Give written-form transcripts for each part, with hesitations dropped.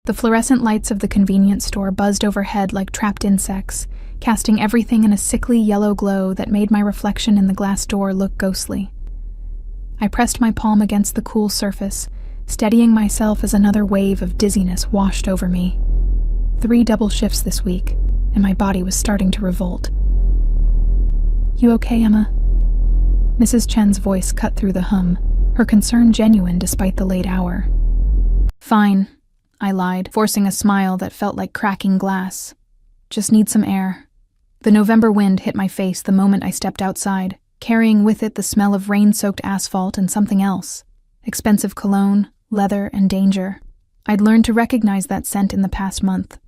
The fluorescent lights of the convenience store buzzed overhead like trapped insects, casting everything in a sickly yellow glow that made my reflection in the glass door look ghostly. I pressed my palm against the cool surface, steadying myself as another wave of dizziness washed over me. 3 double shifts this week, and my body was starting to revolt. "You okay, Emma?" Mrs. Chen's voice cut through the hum, her concern genuine despite the late hour. "Fine," I lied, forcing a smile that felt like cracking glass. "Just need some air." The November wind hit my face the moment I stepped outside, carrying with it the smell of rain-soaked asphalt and something else. Expensive cologne, leather, and danger. I'd learned to recognize that scent in the past month.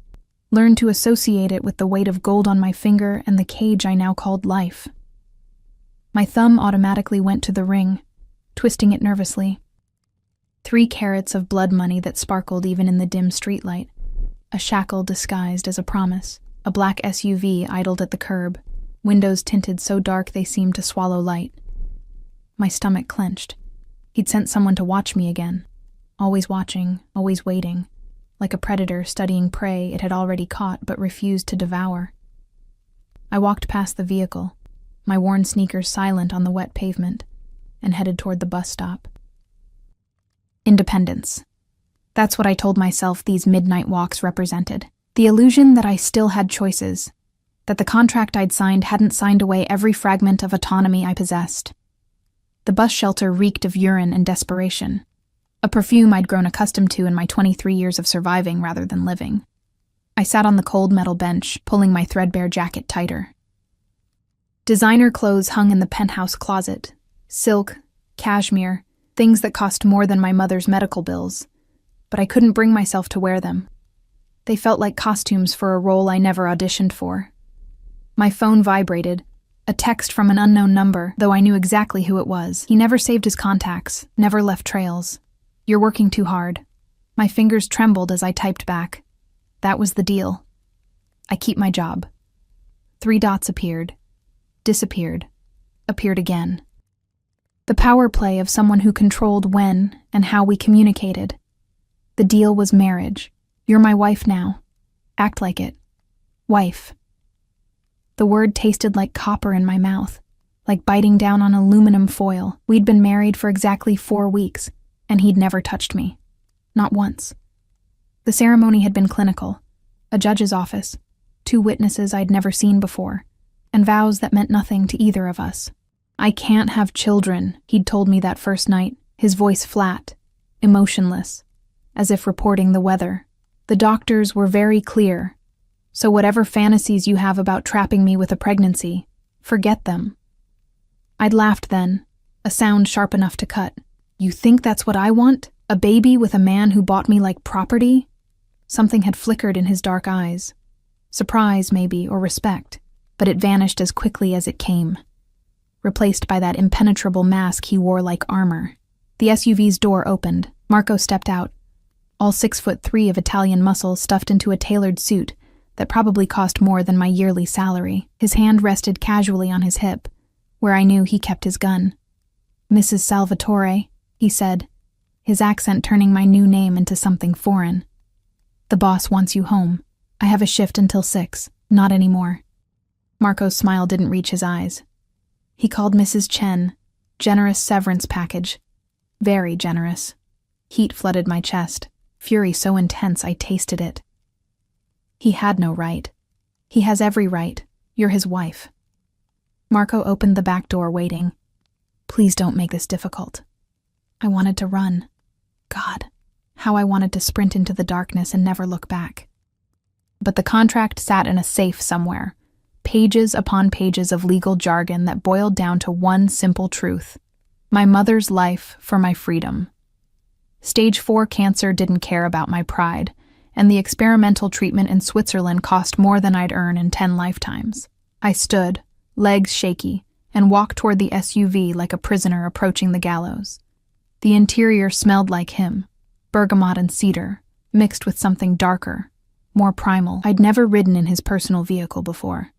Learned to associate it with the weight of gold on my finger and the cage I now called life. My thumb automatically went to the ring, twisting it nervously. 3 carats of blood money that sparkled even in the dim streetlight. A shackle disguised as a promise. A black SUV idled at the curb, windows tinted so dark they seemed to swallow light. My stomach clenched. He'd sent someone to watch me again. Always watching, always waiting. Like a predator studying prey it had already caught but refused to devour. I walked past the vehicle, my worn sneakers silent on the wet pavement, and headed toward the bus stop. Independence. That's what I told myself these midnight walks represented. The illusion that I still had choices, that the contract I'd signed hadn't signed away every fragment of autonomy I possessed. The bus shelter reeked of urine and desperation, a perfume I'd grown accustomed to in my 23 years of surviving rather than living. I sat on the cold metal bench, pulling my threadbare jacket tighter. Designer clothes hung in the penthouse closet. Silk, cashmere, things that cost more than my mother's medical bills, but I couldn't bring myself to wear them. They felt like costumes for a role I never auditioned for. My phone vibrated, a text from an unknown number, though I knew exactly who it was. He never saved his contacts, never left trails. "You're working too hard." My fingers trembled as I typed back. That was the deal. I keep my job. 3 dots appeared, disappeared, appeared again. The power play of someone who controlled when and how we communicated. The deal was marriage. "You're my wife now. Act like it. Wife." The word tasted like copper in my mouth, like biting down on aluminum foil. We'd been married for exactly 4 weeks, and he'd never touched me. Not once. The ceremony had been clinical. A judge's office, 2 witnesses I'd never seen before, and vows that meant nothing to either of us. "I can't have children," he'd told me that first night, his voice flat, emotionless, as if reporting the weather. "The doctors were very clear, so whatever fantasies you have about trapping me with a pregnancy, forget them." I'd laughed then, a sound sharp enough to cut. "You think that's what I want? A baby with a man who bought me like property?" Something had flickered in his dark eyes. Surprise, maybe, or respect, but it vanished as quickly as it came, replaced by that impenetrable mask he wore like armor. The SUV's door opened. Marco stepped out, all 6'3" of Italian muscle stuffed into a tailored suit that probably cost more than my yearly salary. His hand rested casually on his hip, where I knew he kept his gun. "Mrs. Salvatore," he said, his accent turning my new name into something foreign. "The boss wants you home. I have a shift until 6, not anymore." Marco's smile didn't reach his eyes. He called Mrs. Chen, generous severance package. Very generous. Heat flooded my chest, fury so intense I tasted it. He had no right. He has every right. You're his wife. Marco opened the back door, waiting. "Please don't make this difficult." I wanted to run. God, how I wanted to sprint into the darkness and never look back. But the contract sat in a safe somewhere, pages upon pages of legal jargon that boiled down to one simple truth: my mother's life for my freedom. Stage 4 cancer didn't care about my pride, and the experimental treatment in Switzerland cost more than I'd earn in 10 lifetimes. I stood, legs shaky, and walked toward the SUV like a prisoner approaching the gallows. The interior smelled like him, bergamot and cedar, mixed with something darker, more primal. I'd never ridden in his personal vehicle before.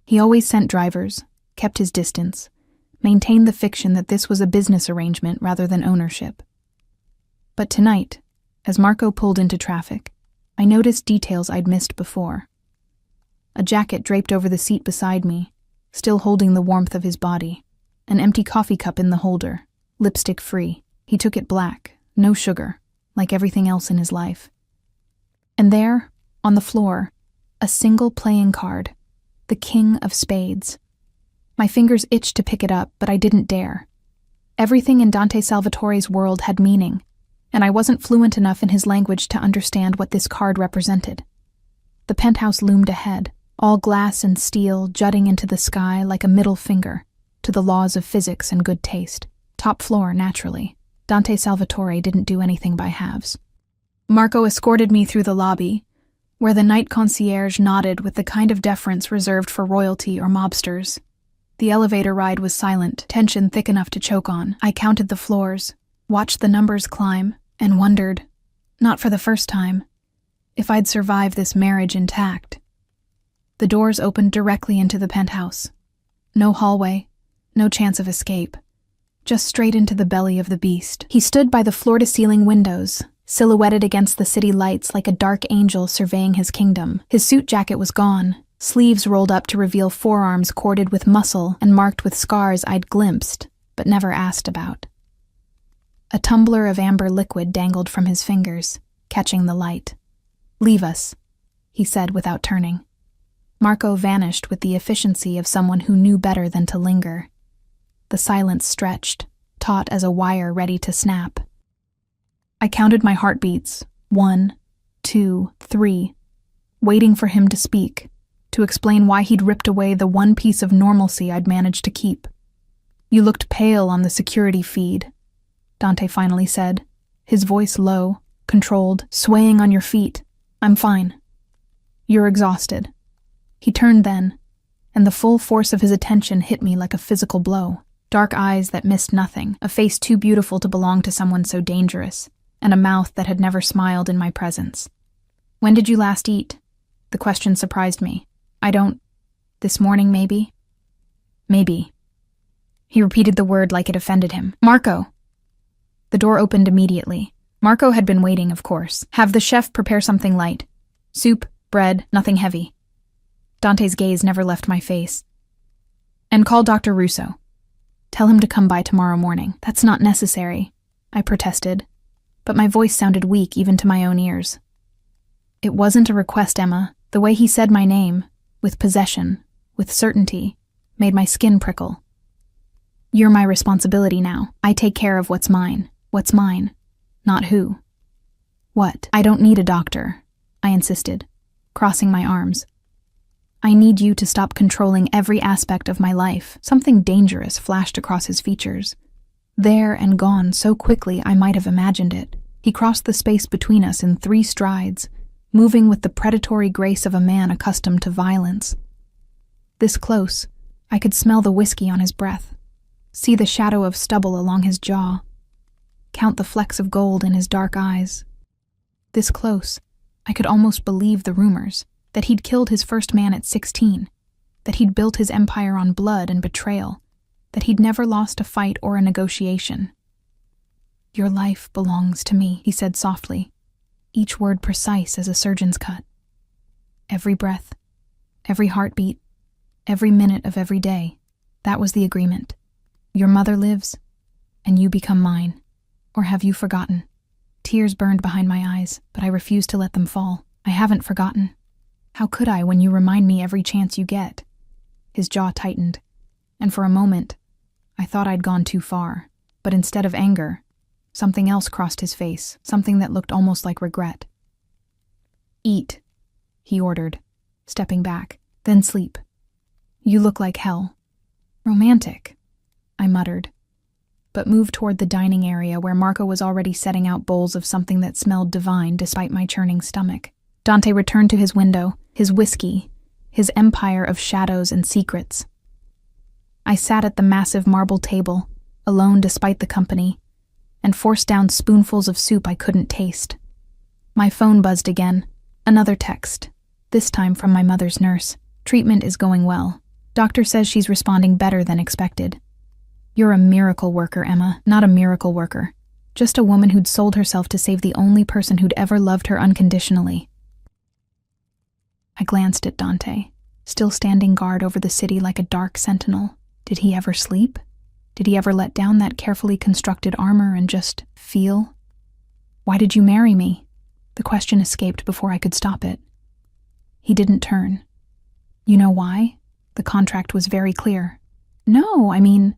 He always sent drivers, kept his distance, maintained the fiction that this was a business arrangement rather than ownership. But tonight, as Marco pulled into traffic, I noticed details I'd missed before. A jacket draped over the seat beside me, still holding the warmth of his body. An empty coffee cup in the holder, lipstick free. He took it black, no sugar, like everything else in his life. And there, on the floor, a single playing card, the King of Spades. My fingers itched to pick it up, but I didn't dare. Everything in Dante Salvatore's world had meaning, and I wasn't fluent enough in his language to understand what this card represented. The penthouse loomed ahead, all glass and steel jutting into the sky like a middle finger to the laws of physics and good taste. Top floor, naturally. Dante Salvatore didn't do anything by halves. Marco escorted me through the lobby, where the night concierge nodded with the kind of deference reserved for royalty or mobsters. The elevator ride was silent, tension thick enough to choke on. I counted the floors, watched the numbers climb, and wondered, not for the first time, if I'd survive this marriage intact. The doors opened directly into the penthouse. No hallway, no chance of escape. Just straight into the belly of the beast. He stood by the floor-to-ceiling windows, silhouetted against the city lights like a dark angel surveying his kingdom. His suit jacket was gone, sleeves rolled up to reveal forearms corded with muscle and marked with scars I'd glimpsed, but never asked about. A tumbler of amber liquid dangled from his fingers, catching the light. "Leave us," he said without turning. Marco vanished with the efficiency of someone who knew better than to linger. The silence stretched, taut as a wire ready to snap. I counted my heartbeats, 1, 2, 3, waiting for him to speak, to explain why he'd ripped away the one piece of normalcy I'd managed to keep. "You looked pale on the security feed," Dante finally said, his voice low, controlled, swaying on your feet. "I'm fine. You're exhausted." He turned then, and the full force of his attention hit me like a physical blow. Dark eyes that missed nothing, a face too beautiful to belong to someone so dangerous, and a mouth that had never smiled in my presence. "When did you last eat?" The question surprised me. This morning, maybe?" "Maybe." He repeated the word like it offended him. "Marco!" The door opened immediately. Marco had been waiting, of course. "Have the chef prepare something light. Soup, bread, nothing heavy." Dante's gaze never left my face. "And call Dr. Russo. Tell him to come by tomorrow morning." "That's not necessary," I protested, but my voice sounded weak even to my own ears. It wasn't a request, Emma. The way he said my name, with possession, with certainty, made my skin prickle. "You're my responsibility now. I take care of what's mine. What's mine, not who." "What?" "I don't need a doctor," I insisted, crossing my arms. "I need you to stop controlling every aspect of my life." Something dangerous flashed across his features. There and gone so quickly I might have imagined it. He crossed the space between us in 3 strides, moving with the predatory grace of a man accustomed to violence. This close, I could smell the whiskey on his breath, see the shadow of stubble along his jaw, count the flecks of gold in his dark eyes. This close, I could almost believe the rumors, that he'd killed his first man at 16, that he'd built his empire on blood and betrayal, that he'd never lost a fight or a negotiation. "Your life belongs to me," he said softly, each word precise as a surgeon's cut. "Every breath, every heartbeat, every minute of every day, that was the agreement. Your mother lives, and you become mine. Or have you forgotten?" Tears burned behind my eyes, but I refused to let them fall. "I haven't forgotten. How could I when you remind me every chance you get?" His jaw tightened, and for a moment, I thought I'd gone too far. But instead of anger, something else crossed his face, something that looked almost like regret. "Eat," he ordered, stepping back, "then sleep. You look like hell." "Romantic," I muttered, but moved toward the dining area where Marco was already setting out bowls of something that smelled divine despite my churning stomach. Dante returned to his window, his whiskey, his empire of shadows and secrets. I sat at the massive marble table, alone despite the company, and forced down spoonfuls of soup I couldn't taste. My phone buzzed again, another text, this time from my mother's nurse. "Treatment is going well. Doctor says she's responding better than expected." "You're a miracle worker, Emma." "Not a miracle worker. Just a woman who'd sold herself to save the only person who'd ever loved her unconditionally." I glanced at Dante, still standing guard over the city like a dark sentinel. Did he ever sleep? Did he ever let down that carefully constructed armor and just feel? "Why did you marry me?" The question escaped before I could stop it. He didn't turn. "You know why?" The contract was very clear. "No, I mean..."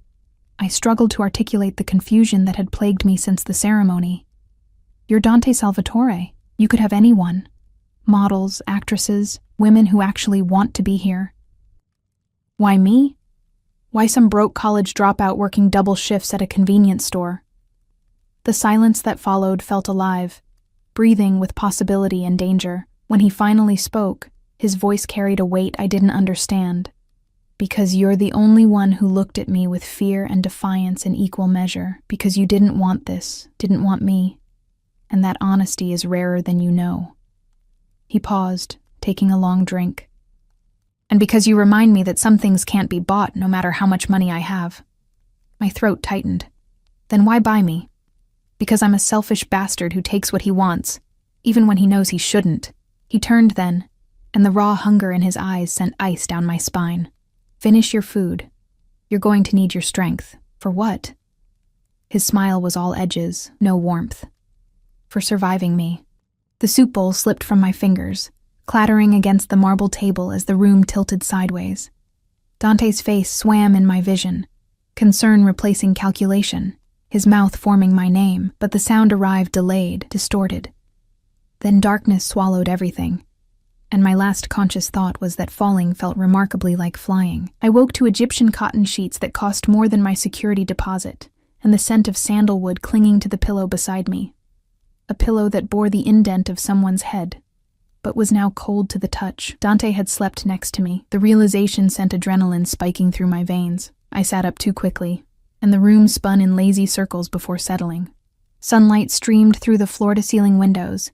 I struggled to articulate the confusion that had plagued me since the ceremony. "You're Dante Salvatore. You could have anyone. Models, actresses, women who actually want to be here. Why me? Why some broke college dropout working double shifts at a convenience store?" The silence that followed felt alive, breathing with possibility and danger. When he finally spoke, his voice carried a weight I didn't understand. "Because you're the only one who looked at me with fear and defiance in equal measure. Because you didn't want this, didn't want me. And that honesty is rarer than you know." He paused, taking a long drink. "And because you remind me that some things can't be bought no matter how much money I have." My throat tightened. "Then why buy me?" "Because I'm a selfish bastard who takes what he wants, even when he knows he shouldn't." He turned then, and the raw hunger in his eyes sent ice down my spine. "Finish your food. You're going to need your strength." "For what?" His smile was all edges, no warmth. "For surviving me." The soup bowl slipped from my fingers, clattering against the marble table as the room tilted sideways. Dante's face swam in my vision, concern replacing calculation, his mouth forming my name, but the sound arrived delayed, distorted. Then darkness swallowed everything, and my last conscious thought was that falling felt remarkably like flying. I woke to Egyptian cotton sheets that cost more than my security deposit, and the scent of sandalwood clinging to the pillow beside me. A pillow that bore the indent of someone's head, but was now cold to the touch. Dante had slept next to me. The realization sent adrenaline spiking through my veins. I sat up too quickly, and the room spun in lazy circles before settling. Sunlight streamed through the floor-to-ceiling windows,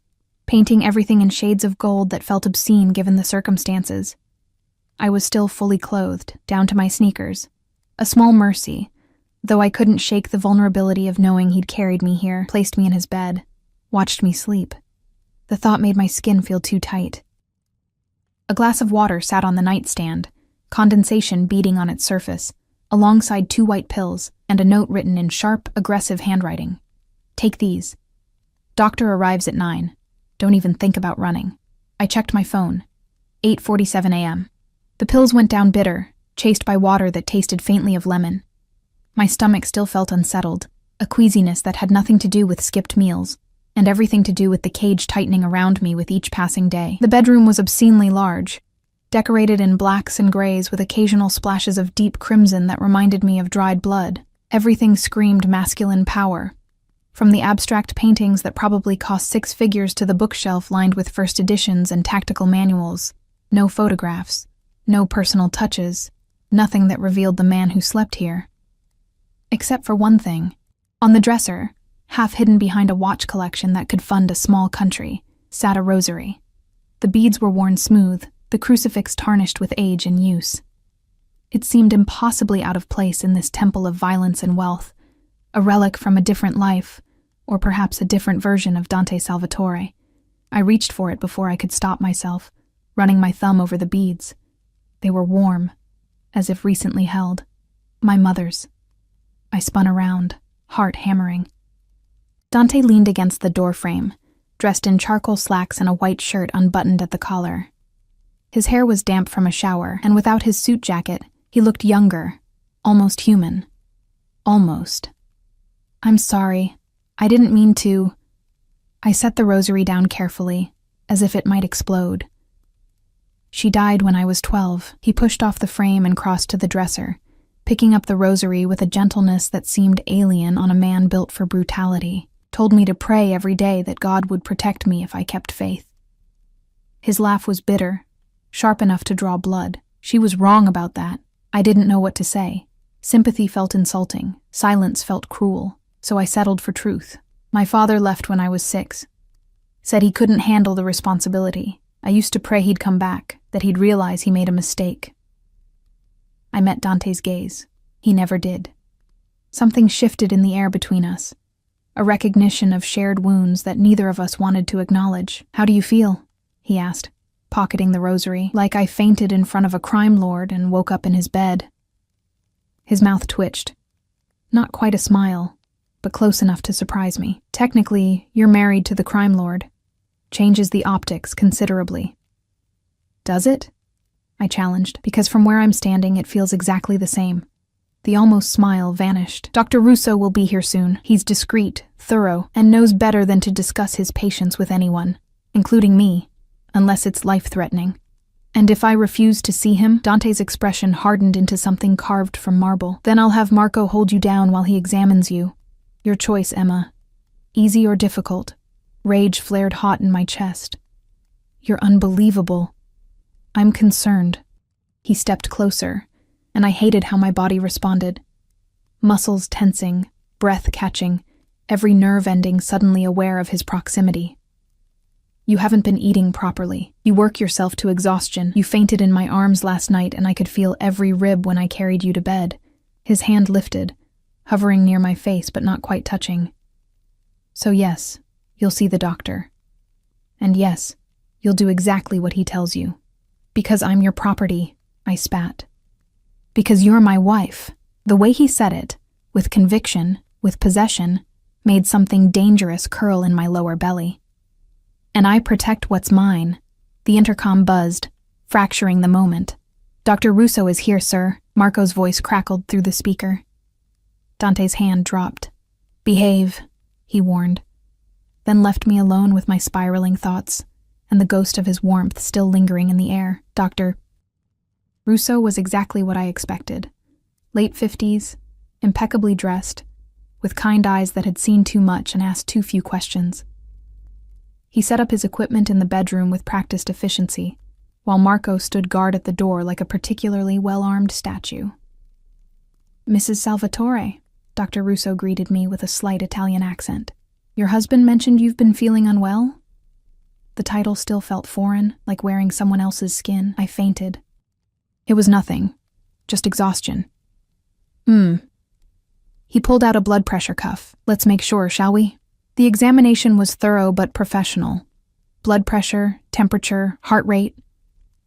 painting everything in shades of gold that felt obscene given the circumstances. I was still fully clothed, down to my sneakers. A small mercy, though I couldn't shake the vulnerability of knowing he'd carried me here, placed me in his bed, watched me sleep. The thought made my skin feel too tight. A glass of water sat on the nightstand, condensation beading on its surface, alongside 2 white pills and a note written in sharp, aggressive handwriting. "Take these. Doctor arrives at 9. Don't even think about running." I checked my phone. 8:47 a.m. The pills went down bitter, chased by water that tasted faintly of lemon. My stomach still felt unsettled, a queasiness that had nothing to do with skipped meals, and everything to do with the cage tightening around me with each passing day. The bedroom was obscenely large, decorated in blacks and grays with occasional splashes of deep crimson that reminded me of dried blood. Everything screamed masculine power, from the abstract paintings that probably cost 6 figures to the bookshelf lined with first editions and tactical manuals. No photographs, no personal touches, nothing that revealed the man who slept here. Except for one thing. On the dresser, half hidden behind a watch collection that could fund a small country, sat a rosary. The beads were worn smooth, the crucifix tarnished with age and use. It seemed impossibly out of place in this temple of violence and wealth, a relic from a different life, or perhaps a different version of Dante Salvatore. I reached for it before I could stop myself, running my thumb over the beads. They were warm, as if recently held. My mother's. I spun around, heart hammering. Dante leaned against the doorframe, dressed in charcoal slacks and a white shirt unbuttoned at the collar. His hair was damp from a shower, and without his suit jacket, he looked younger, almost human. Almost. "I'm sorry. I didn't mean to." I set the rosary down carefully, as if it might explode. "She died when I was 12. He pushed off the frame and crossed to the dresser, picking up the rosary with a gentleness that seemed alien on a man built for brutality. Told me to pray every day that God would protect me if I kept faith. His laugh was bitter, sharp enough to draw blood. She was wrong about that. I didn't know what to say. Sympathy felt insulting. Silence felt cruel. So I settled for truth. My father left when I was 6. Said he couldn't handle the responsibility. I used to pray he'd come back, that he'd realize he made a mistake. I met Dante's gaze. He never did. Something shifted in the air between us. A recognition of shared wounds that neither of us wanted to acknowledge. "How do you feel?" he asked. pocketing the rosary, like I fainted in front of a crime lord and woke up in his bed. His mouth twitched. Not quite a smile, but close enough to surprise me. Technically, you're married to the crime lord. Changes the optics considerably. Does it? I challenged, because from where I'm standing it feels exactly the same. The almost smile vanished. Dr. Russo will be here soon. He's discreet, thorough, and knows better than to discuss his patients with anyone, including me, unless it's life-threatening. And if I refuse to see him, Dante's expression hardened into something carved from marble. Then I'll have Marco hold you down while he examines you. Your choice, Emma. Easy or difficult. Rage flared hot in my chest. You're unbelievable. I'm concerned. He stepped closer, and I hated how my body responded. Muscles tensing, breath catching, every nerve ending suddenly aware of his proximity. You haven't been eating properly. You work yourself to exhaustion. You fainted in my arms last night, and I could feel every rib when I carried you to bed. His hand lifted, hovering near my face but not quite touching. So yes, you'll see the doctor. And yes, you'll do exactly what he tells you. Because I'm your property, I spat. Because you're my wife. The way he said it, with conviction, with possession, made something dangerous curl in my lower belly. And I protect what's mine. The intercom buzzed, fracturing the moment. Dr. Russo is here, sir. Marco's voice crackled through the speaker. Dante's hand dropped. Behave, he warned, then left me alone with my spiraling thoughts, and the ghost of his warmth still lingering in the air. Dr. Russo was exactly what I expected. Late 50s, impeccably dressed, with kind eyes that had seen too much and asked too few questions. He set up his equipment in the bedroom with practiced efficiency, while Marco stood guard at the door like a particularly well-armed statue. Mrs. Salvatore, Dr. Russo greeted me with a slight Italian accent. Your husband mentioned you've been feeling unwell? The title still felt foreign, like wearing someone else's skin. I fainted. It was nothing, just exhaustion. He pulled out a blood pressure cuff. Let's make sure, shall we? The examination was thorough but professional. Blood pressure, temperature, heart rate.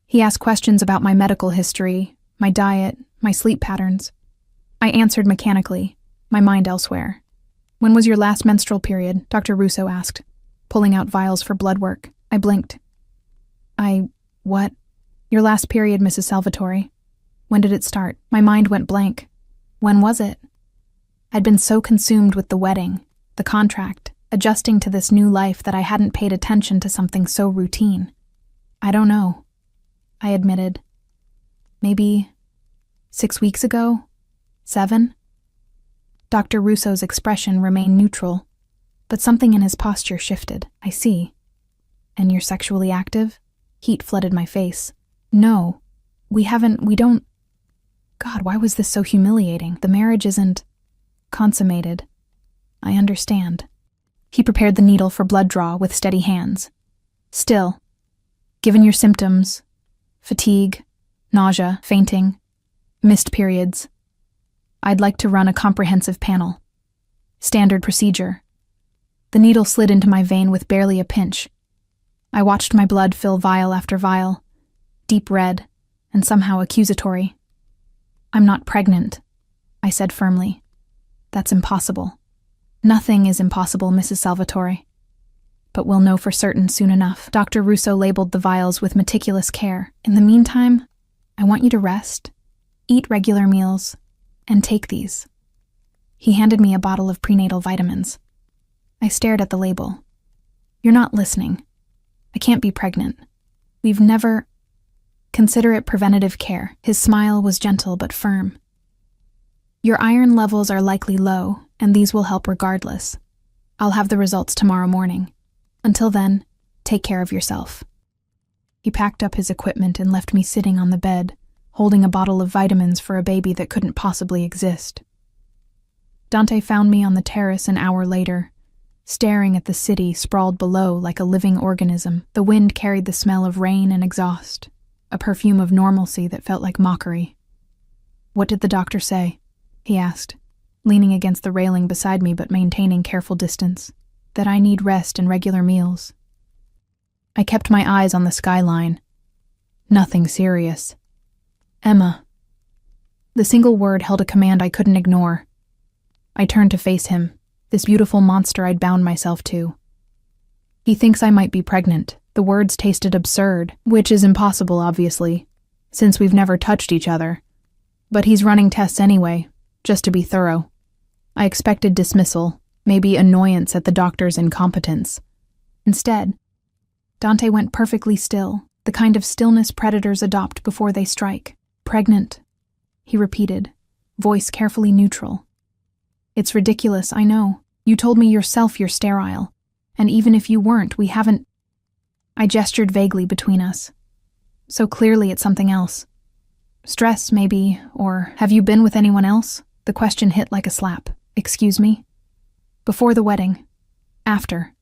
He asked questions about my medical history, my diet, my sleep patterns. I answered mechanically, my mind elsewhere. When was your last menstrual period? Dr. Russo asked, pulling out vials for blood work. I blinked. What? Your last period, Mrs. Salvatore. When did it start? My mind went blank. When was it? I'd been so consumed with the wedding, the contract, adjusting to this new life that I hadn't paid attention to something so routine. I don't know, I admitted. Maybe 6 weeks ago? 7? Dr. Russo's expression remained neutral, but something in his posture shifted. I see. And you're sexually active? Heat flooded my face. No, we don't. God, why was this so humiliating? The marriage isn't consummated. I understand. He prepared the needle for blood draw with steady hands. Still, given your symptoms, fatigue, nausea, fainting, missed periods, I'd like to run a comprehensive panel. Standard procedure. The needle slid into my vein with barely a pinch. I watched my blood fill vial after vial, deep red, and somehow accusatory. I'm not pregnant, I said firmly. That's impossible. Nothing is impossible, Mrs. Salvatore. But we'll know for certain soon enough. Dr. Russo labeled the vials with meticulous care. In the meantime, I want you to rest, eat regular meals, and take these. He handed me a bottle of prenatal vitamins. I stared at the label. You're not listening. I can't be pregnant. We've never... Consider it preventative care. His smile was gentle but firm. Your iron levels are likely low, and these will help regardless. I'll have the results tomorrow morning. Until then, take care of yourself. He packed up his equipment and left me sitting on the bed, holding a bottle of vitamins for a baby that couldn't possibly exist. Dante found me on the terrace an hour later, staring at the city sprawled below like a living organism. The wind carried the smell of rain and exhaust, a perfume of normalcy that felt like mockery. What did the doctor say? He asked, leaning against the railing beside me but maintaining careful distance. That I need rest and regular meals. I kept my eyes on the skyline, Nothing serious. Emma. The single word held a command I couldn't ignore. I turned to face him, this beautiful monster I'd bound myself to. He thinks I might be pregnant. The words tasted absurd, which is impossible, obviously, since we've never touched each other. But he's running tests anyway, just to be thorough. I expected dismissal, maybe annoyance at the doctor's incompetence. Instead, Dante went perfectly still, the kind of stillness predators adopt before they strike. Pregnant, he repeated, voice carefully neutral. It's ridiculous, I know. You told me yourself you're sterile. And even if you weren't, we haven't... I gestured vaguely between us. So clearly it's something else. Stress, maybe, or have you been with anyone else? The question hit like a slap. Excuse me? Before the wedding. After.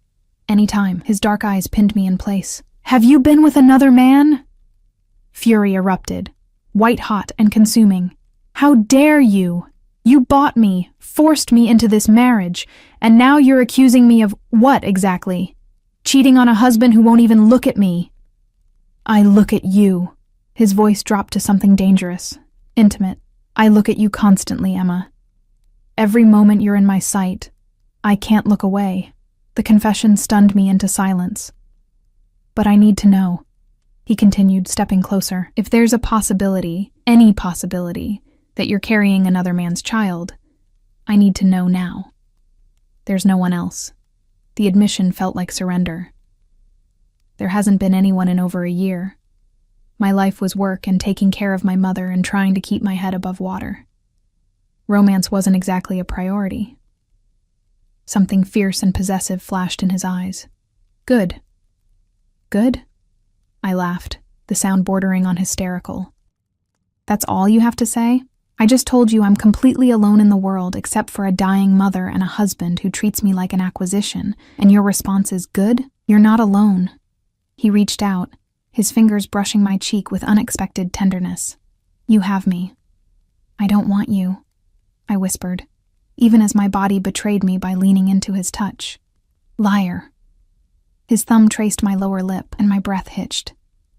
Any time. His dark eyes pinned me in place. Have you been with another man? Fury erupted, white hot and consuming. How dare you? You bought me, forced me into this marriage, and now you're accusing me of what exactly? Cheating on a husband who won't even look at me. I look at you. His voice dropped to something dangerous, intimate. I look at you constantly, Emma. Every moment you're in my sight, I can't look away. The confession stunned me into silence. But I need to know, he continued, stepping closer. If there's a possibility, any possibility, that you're carrying another man's child, I need to know now. There's no one else. The admission felt like surrender. There hasn't been anyone in over a year. My life was work and taking care of my mother and trying to keep my head above water. Romance wasn't exactly a priority. Something fierce and possessive flashed in his eyes. Good. Good? I laughed, the sound bordering on hysterical. That's all you have to say? I just told you I'm completely alone in the world except for a dying mother and a husband who treats me like an acquisition, and your response is good? You're not alone. He reached out, his fingers brushing my cheek with unexpected tenderness. You have me. I don't want you, I whispered, even as my body betrayed me by leaning into his touch. Liar. His thumb traced my lower lip, and my breath hitched.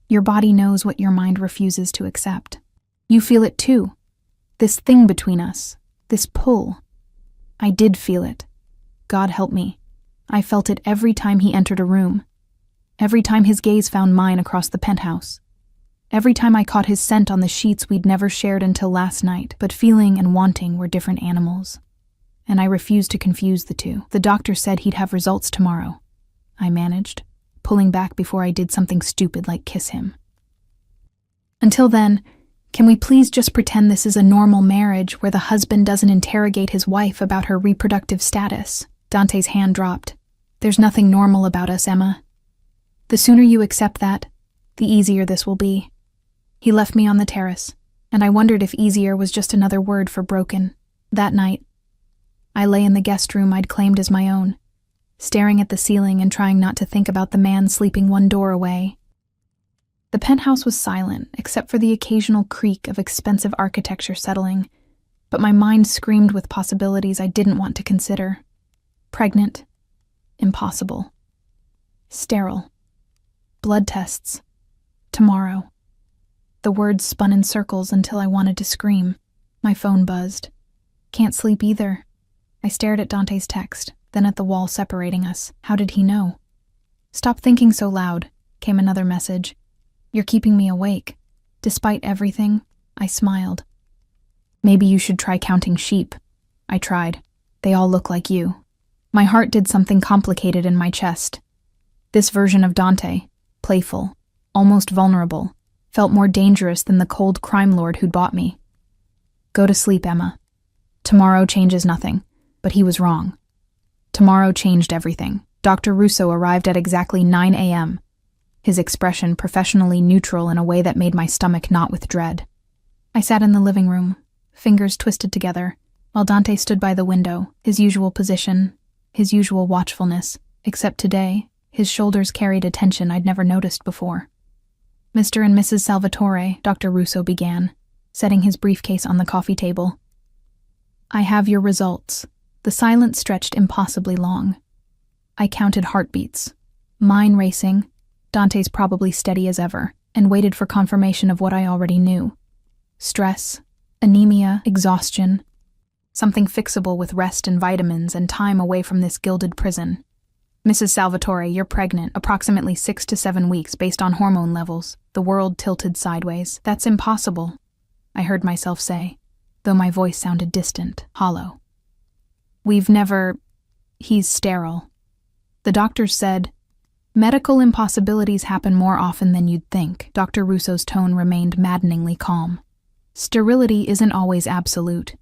Your body knows what your mind refuses to accept. You feel it too. This thing between us, this pull. I did feel it. God help me. I felt it every time he entered a room. Every time his gaze found mine across the penthouse. Every time I caught his scent on the sheets we'd never shared until last night, but feeling and wanting were different animals. And I refused to confuse the two. The doctor said he'd have results tomorrow. I managed, pulling back before I did something stupid like kiss him. Until then, can we please just pretend this is a normal marriage where the husband doesn't interrogate his wife about her reproductive status? Dante's hand dropped. There's nothing normal about us, Emma. The sooner you accept that, the easier this will be. He left me on the terrace, and I wondered if easier was just another word for broken. That night, I lay in the guest room I'd claimed as my own, staring at the ceiling and trying not to think about the man sleeping one door away. The penthouse was silent, except for the occasional creak of expensive architecture settling, but my mind screamed with possibilities I didn't want to consider. Pregnant. Impossible. Sterile. Blood tests. Tomorrow. The words spun in circles until I wanted to scream. My phone buzzed. Can't sleep either. I stared at Dante's text, then at the wall separating us. How did he know? Stop thinking so loud, came another message. You're keeping me awake. Despite everything, I smiled. Maybe you should try counting sheep. I tried. They all look like you. My heart did something complicated in my chest. This version of Dante, playful, almost vulnerable, felt more dangerous than the cold crime lord who'd bought me. Go to sleep, Emma. Tomorrow changes nothing, but he was wrong. Tomorrow changed everything. Dr. Russo arrived at exactly 9 a.m., his expression professionally neutral in a way that made my stomach knot with dread. I sat in the living room, fingers twisted together, while Dante stood by the window, his usual position, his usual watchfulness, except today, his shoulders carried a tension I'd never noticed before. Mr. and Mrs. Salvatore, Dr. Russo began, setting his briefcase on the coffee table. I have your results. The silence stretched impossibly long. I counted heartbeats, mine racing, Dante's probably steady as ever. and waited for confirmation of what I already knew. Stress, anemia, exhaustion. Something fixable with rest and vitamins and time away from this gilded prison. Mrs. Salvatore, you're pregnant, approximately 6 to 7 weeks based on hormone levels. The world tilted sideways. That's impossible, I heard myself say, though my voice sounded distant, hollow. He's sterile. The doctors said, medical impossibilities happen more often than you'd think. Dr. Russo's tone remained maddeningly calm. Sterility isn't always absolute.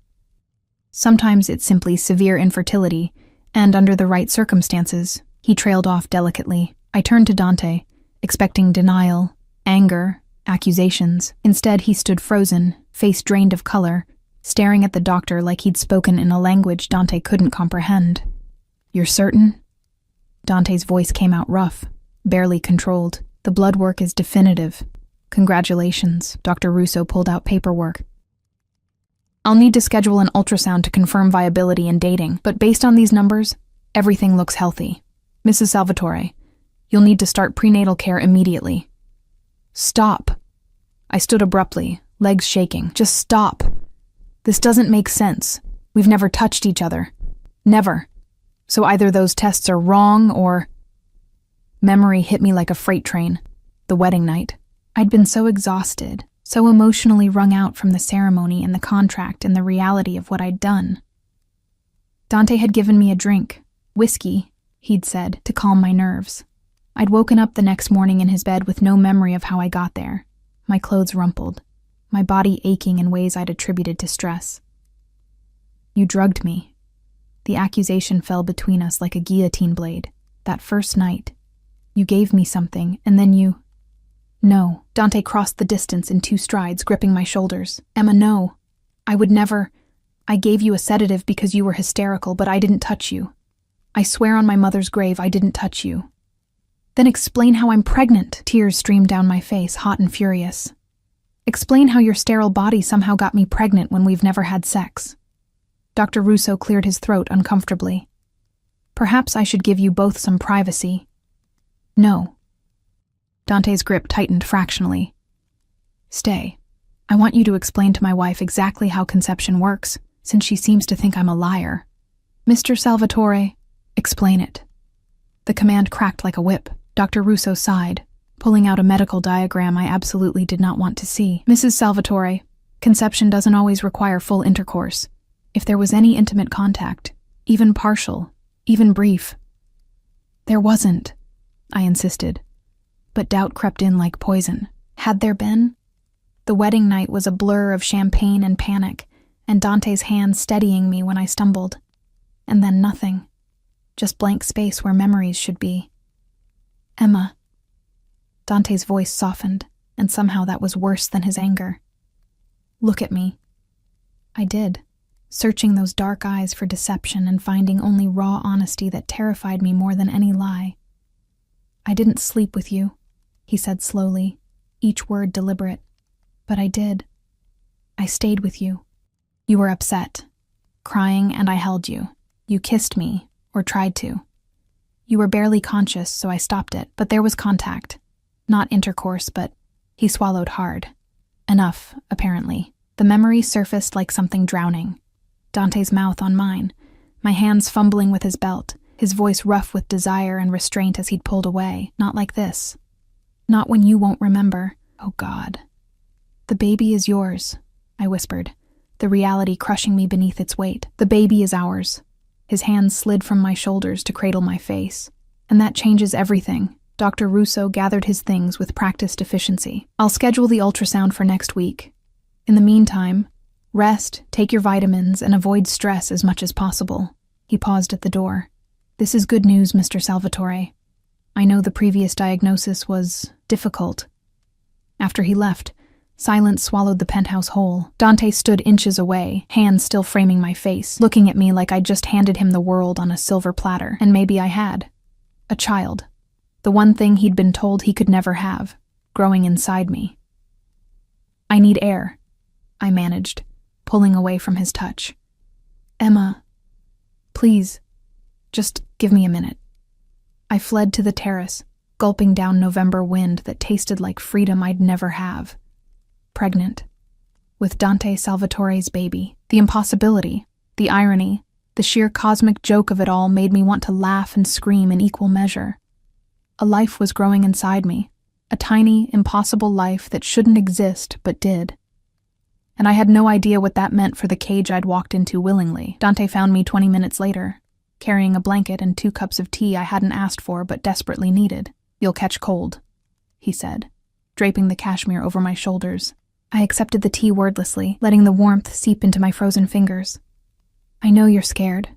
Sometimes it's simply severe infertility, and under the right circumstances, he trailed off delicately. I turned to Dante, expecting denial, anger, accusations. Instead, he stood frozen, face drained of color, staring at the doctor like he'd spoken in a language Dante couldn't comprehend. You're certain? Dante's voice came out rough, barely controlled. The blood work is definitive. Congratulations. Dr. Russo pulled out paperwork. I'll need to schedule an ultrasound to confirm viability in dating, but based on these numbers, everything looks healthy. Mrs. Salvatore, you'll need to start prenatal care immediately. Stop. I stood abruptly, legs shaking. Just stop. This doesn't make sense. We've never touched each other. Never. So either those tests are wrong or... Memory hit me like a freight train. The wedding night. I'd been so exhausted, so emotionally wrung out from the ceremony and the contract and the reality of what I'd done. Dante had given me a drink, whiskey, he'd said, to calm my nerves. I'd woken up the next morning in his bed with no memory of how I got there, my clothes rumpled, my body aching in ways I'd attributed to stress. You drugged me. The accusation fell between us like a guillotine blade. That first night, you gave me something, and then you... No. Dante crossed the distance in 2 strides, gripping my shoulders. Emma, no. I would never... I gave you a sedative because you were hysterical, but I didn't touch you. I swear on my mother's grave I didn't touch you. Then explain how I'm pregnant. Tears streamed down my face, hot and furious. Explain how your sterile body somehow got me pregnant when we've never had sex. Dr. Russo cleared his throat uncomfortably. Perhaps I should give you both some privacy. No. Dante's grip tightened fractionally. Stay. I want you to explain to my wife exactly how conception works, since she seems to think I'm a liar. Mr. Salvatore, explain it. The command cracked like a whip. Dr. Russo sighed, pulling out a medical diagram I absolutely did not want to see. Mrs. Salvatore, conception doesn't always require full intercourse. If there was any intimate contact, even partial, even brief. There wasn't, I insisted. But doubt crept in like poison. Had there been? The wedding night was a blur of champagne and panic, and Dante's hand steadying me when I stumbled. And then nothing. Just blank space where memories should be. Emma. Dante's voice softened, and somehow that was worse than his anger. Look at me. I did, searching those dark eyes for deception and finding only raw honesty that terrified me more than any lie. I didn't sleep with you, he said slowly, each word deliberate. But I did. I stayed with you. You were upset, crying, and I held you. You kissed me, or tried to. You were barely conscious, so I stopped it, but there was contact. Not intercourse, but... He swallowed hard. Enough, apparently. The memory surfaced like something drowning. Dante's mouth on mine, my hands fumbling with his belt, his voice rough with desire and restraint as he'd pulled away. Not like this. Not when you won't remember. Oh God. The baby is yours, I whispered, the reality crushing me beneath its weight. The baby is ours. His hands slid from my shoulders to cradle my face. And that changes everything. Dr. Russo gathered his things with practiced efficiency. I'll schedule the ultrasound for next week. In the meantime, rest, take your vitamins, and avoid stress as much as possible. He paused at the door. This is good news, Mr. Salvatore. I know the previous diagnosis was difficult. After he left, silence swallowed the penthouse whole. Dante stood inches away, hands still framing my face, looking at me like I'd just handed him the world on a silver platter. And maybe I had. A child. The one thing he'd been told he could never have, growing inside me. I need air, I managed, pulling away from his touch. Emma, please, just give me a minute. I fled to the terrace, gulping down November wind that tasted like freedom I'd never have. Pregnant. With Dante Salvatore's baby. The impossibility, the irony, the sheer cosmic joke of it all made me want to laugh and scream in equal measure. A life was growing inside me, a tiny, impossible life that shouldn't exist but did. And I had no idea what that meant for the cage I'd walked into willingly. Dante found me 20 minutes later, carrying a blanket and 2 cups of tea I hadn't asked for but desperately needed. "You'll catch cold," he said, draping the cashmere over my shoulders. I accepted the tea wordlessly, letting the warmth seep into my frozen fingers. "I know you're scared,"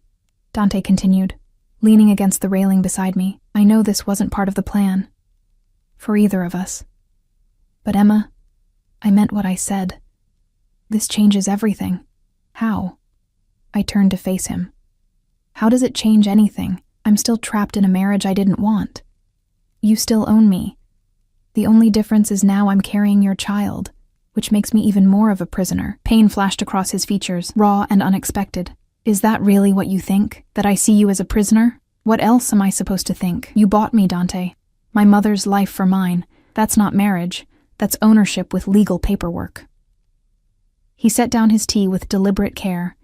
Dante continued, leaning against the railing beside me. "I know this wasn't part of the plan. For either of us. But Emma, I meant what I said. This changes everything." "How?" I turned to face him. "How does it change anything? I'm still trapped in a marriage I didn't want. You still own me. The only difference is now I'm carrying your child, which makes me even more of a prisoner." Pain flashed across his features, raw and unexpected. "Is that really what you think? That I see you as a prisoner? What else am I supposed to think? You bought me, Dante. My mother's life for mine. That's not marriage. That's ownership with legal paperwork." He set down his tea with deliberate care,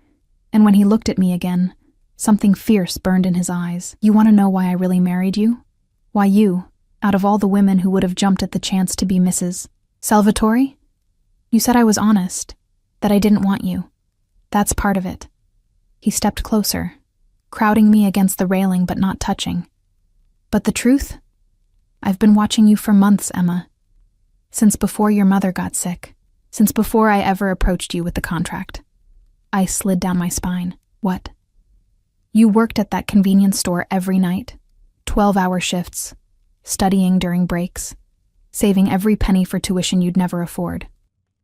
and when he looked at me again, something fierce burned in his eyes. "You want to know why I really married you? Why you, out of all the women who would have jumped at the chance to be Mrs. Salvatore? You said I was honest, that I didn't want you. That's part of it." He stepped closer, crowding me against the railing but not touching. "But the truth? I've been watching you for months, Emma. Since before your mother got sick. Since before I ever approached you with the contract." I slid down my spine. "What?" "You worked at that convenience store every night. 12-hour shifts. Studying during breaks. Saving every penny for tuition you'd never afford.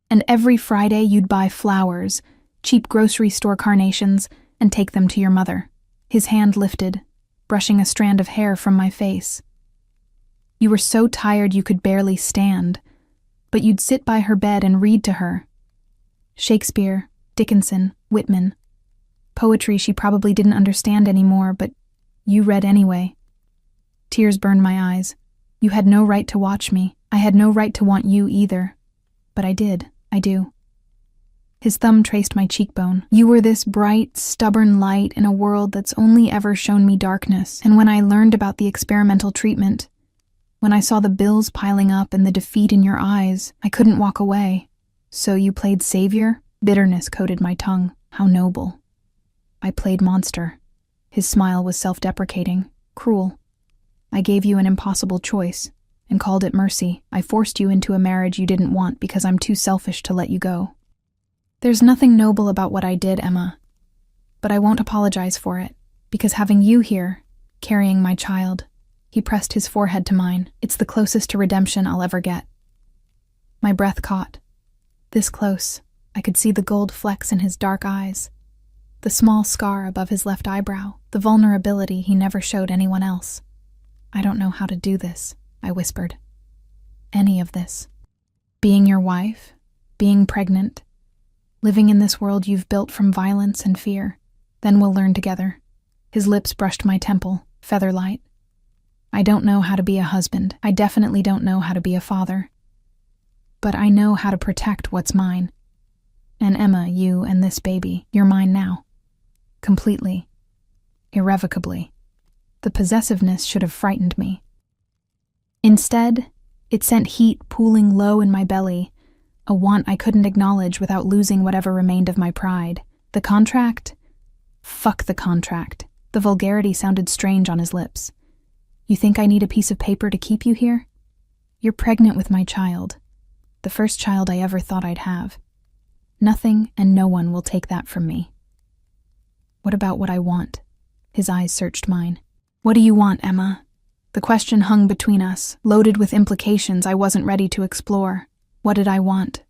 And every Friday you'd buy flowers, cheap grocery store carnations, and take them to your mother." His hand lifted, brushing a strand of hair from my face. "You were so tired you could barely stand, but you'd sit by her bed and read to her. Shakespeare, Dickinson, Whitman. Poetry she probably didn't understand anymore, but you read anyway." Tears burned my eyes. "You had no right to watch me. I had no right to want you either. But I did. I do." His thumb traced my cheekbone. "You were this bright, stubborn light in a world that's only ever shown me darkness. And when I learned about the experimental treatment, when I saw the bills piling up and the defeat in your eyes, I couldn't walk away. So you played savior?" Bitterness coated my tongue. "How noble." "I played monster." His smile was self-deprecating, cruel. "I gave you an impossible choice and called it mercy. I forced you into a marriage you didn't want because I'm too selfish to let you go. There's nothing noble about what I did, Emma. But I won't apologize for it, because having you here, carrying my child," he pressed his forehead to mine, "it's the closest to redemption I'll ever get." My breath caught. This close, I could see the gold flecks in his dark eyes, the small scar above his left eyebrow, the vulnerability he never showed anyone else. "I don't know how to do this," I whispered. "Any of this. Being your wife, being pregnant, living in this world you've built from violence and fear. Then we'll learn together." His lips brushed my temple, feather-light. "I don't know how to be a husband. I definitely don't know how to be a father. But I know how to protect what's mine. And Emma, you and this baby, you're mine now. Completely. Irrevocably." The possessiveness should have frightened me. Instead, it sent heat pooling low in my belly, a want I couldn't acknowledge without losing whatever remained of my pride. The contract? Fuck the contract. The vulgarity sounded strange on his lips. "You think I need a piece of paper to keep you here? You're pregnant with my child. The first child I ever thought I'd have. Nothing and no one will take that from me." "What about what I want?" His eyes searched mine. "What do you want, Emma?" The question hung between us, loaded with implications I wasn't ready to explore. What did I want?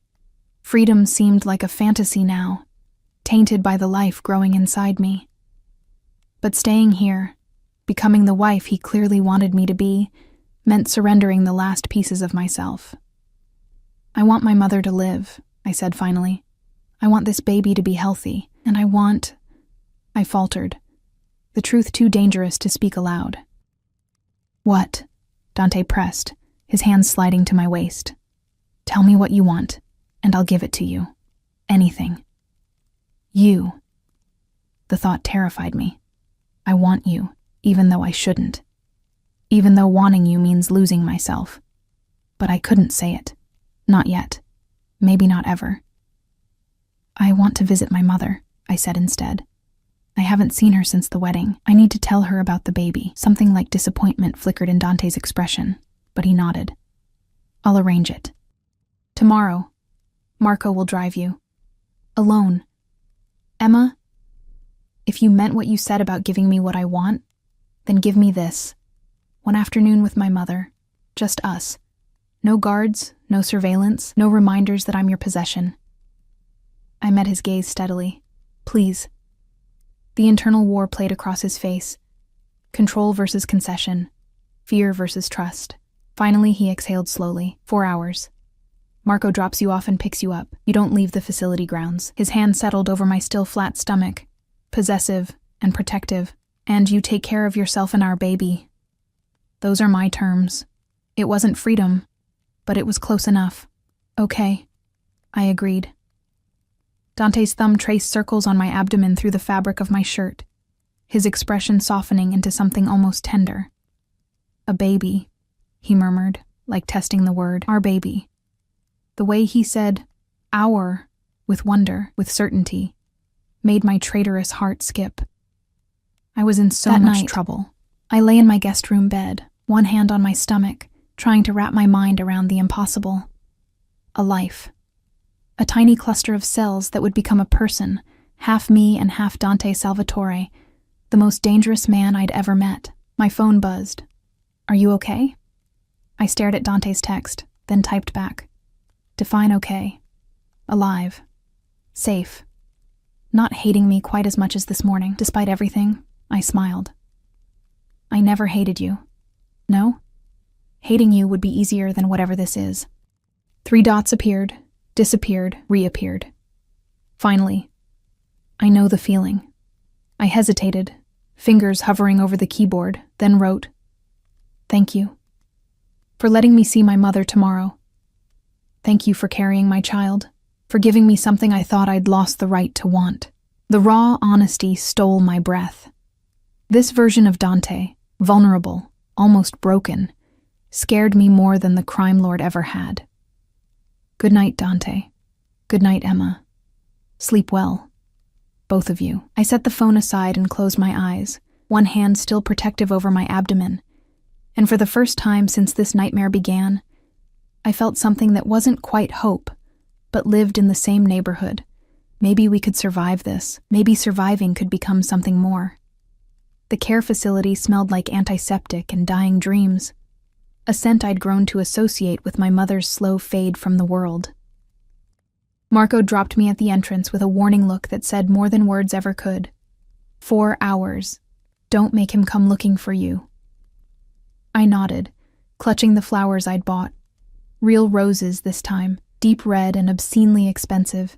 Freedom seemed like a fantasy now, tainted by the life growing inside me. But staying here, becoming the wife he clearly wanted me to be, meant surrendering the last pieces of myself. "I want my mother to live," I said finally. "I want this baby to be healthy, and I faltered, the truth too dangerous to speak aloud. "What?" Dante pressed, his hands sliding to my waist. Tell me what you want, and I'll give it to you. Anything. You. The thought terrified me. I want you, even though I shouldn't. Even though wanting you means losing myself. But I couldn't say it. Not yet. Maybe not ever. I want to visit my mother, I said instead. I haven't seen her since the wedding. I need to tell her about the baby. Something like disappointment flickered in Dante's expression, but he nodded. I'll arrange it. Tomorrow, Marco will drive you. Alone. Emma, if you meant what you said about giving me what I want, then give me this. One afternoon with my mother. Just us. No guards, no surveillance, no reminders that I'm your possession. I met his gaze steadily. Please. The internal war played across his face. Control versus concession. Fear versus trust. Finally, he exhaled slowly. 4 hours. Marco drops you off and picks you up. You don't leave the facility grounds. His hand settled over my still flat stomach. Possessive and protective. And you take care of yourself and our baby. Those are my terms. It wasn't freedom, but it was close enough. Okay, I agreed. Dante's thumb traced circles on my abdomen through the fabric of my shirt, his expression softening into something almost tender. A baby, he murmured, like testing the word, our baby. The way he said, our, with wonder, with certainty, made my traitorous heart skip. I was in so much trouble. I lay in my guest room bed, one hand on my stomach, trying to wrap my mind around the impossible. A life. A tiny cluster of cells that would become a person, half me and half Dante Salvatore, the most dangerous man I'd ever met. My phone buzzed. Are you okay? I stared at Dante's text, then typed back. Define okay. Alive. Safe. Not hating me quite as much as this morning. Despite everything, I smiled. I never hated you. No? Hating you would be easier than whatever this is. 3 dots appeared, disappeared, reappeared. Finally, I know the feeling. I hesitated, fingers hovering over the keyboard, then wrote, Thank you. For letting me see my mother tomorrow. Thank you for carrying my child, for giving me something I thought I'd lost the right to want. The raw honesty stole my breath. This version of Dante, vulnerable, almost broken, scared me more than the crime lord ever had. Good night, Dante. Good night, Emma. Sleep well. Both of you. I set the phone aside and closed my eyes, one hand still protective over my abdomen. And for the first time since this nightmare began, I felt something that wasn't quite hope, but lived in the same neighborhood. Maybe we could survive this. Maybe surviving could become something more. The care facility smelled like antiseptic and dying dreams, a scent I'd grown to associate with my mother's slow fade from the world. Marco dropped me at the entrance with a warning look that said more than words ever could. 4 hours. Don't make him come looking for you. I nodded, clutching the flowers I'd bought. Real roses this time, deep red and obscenely expensive.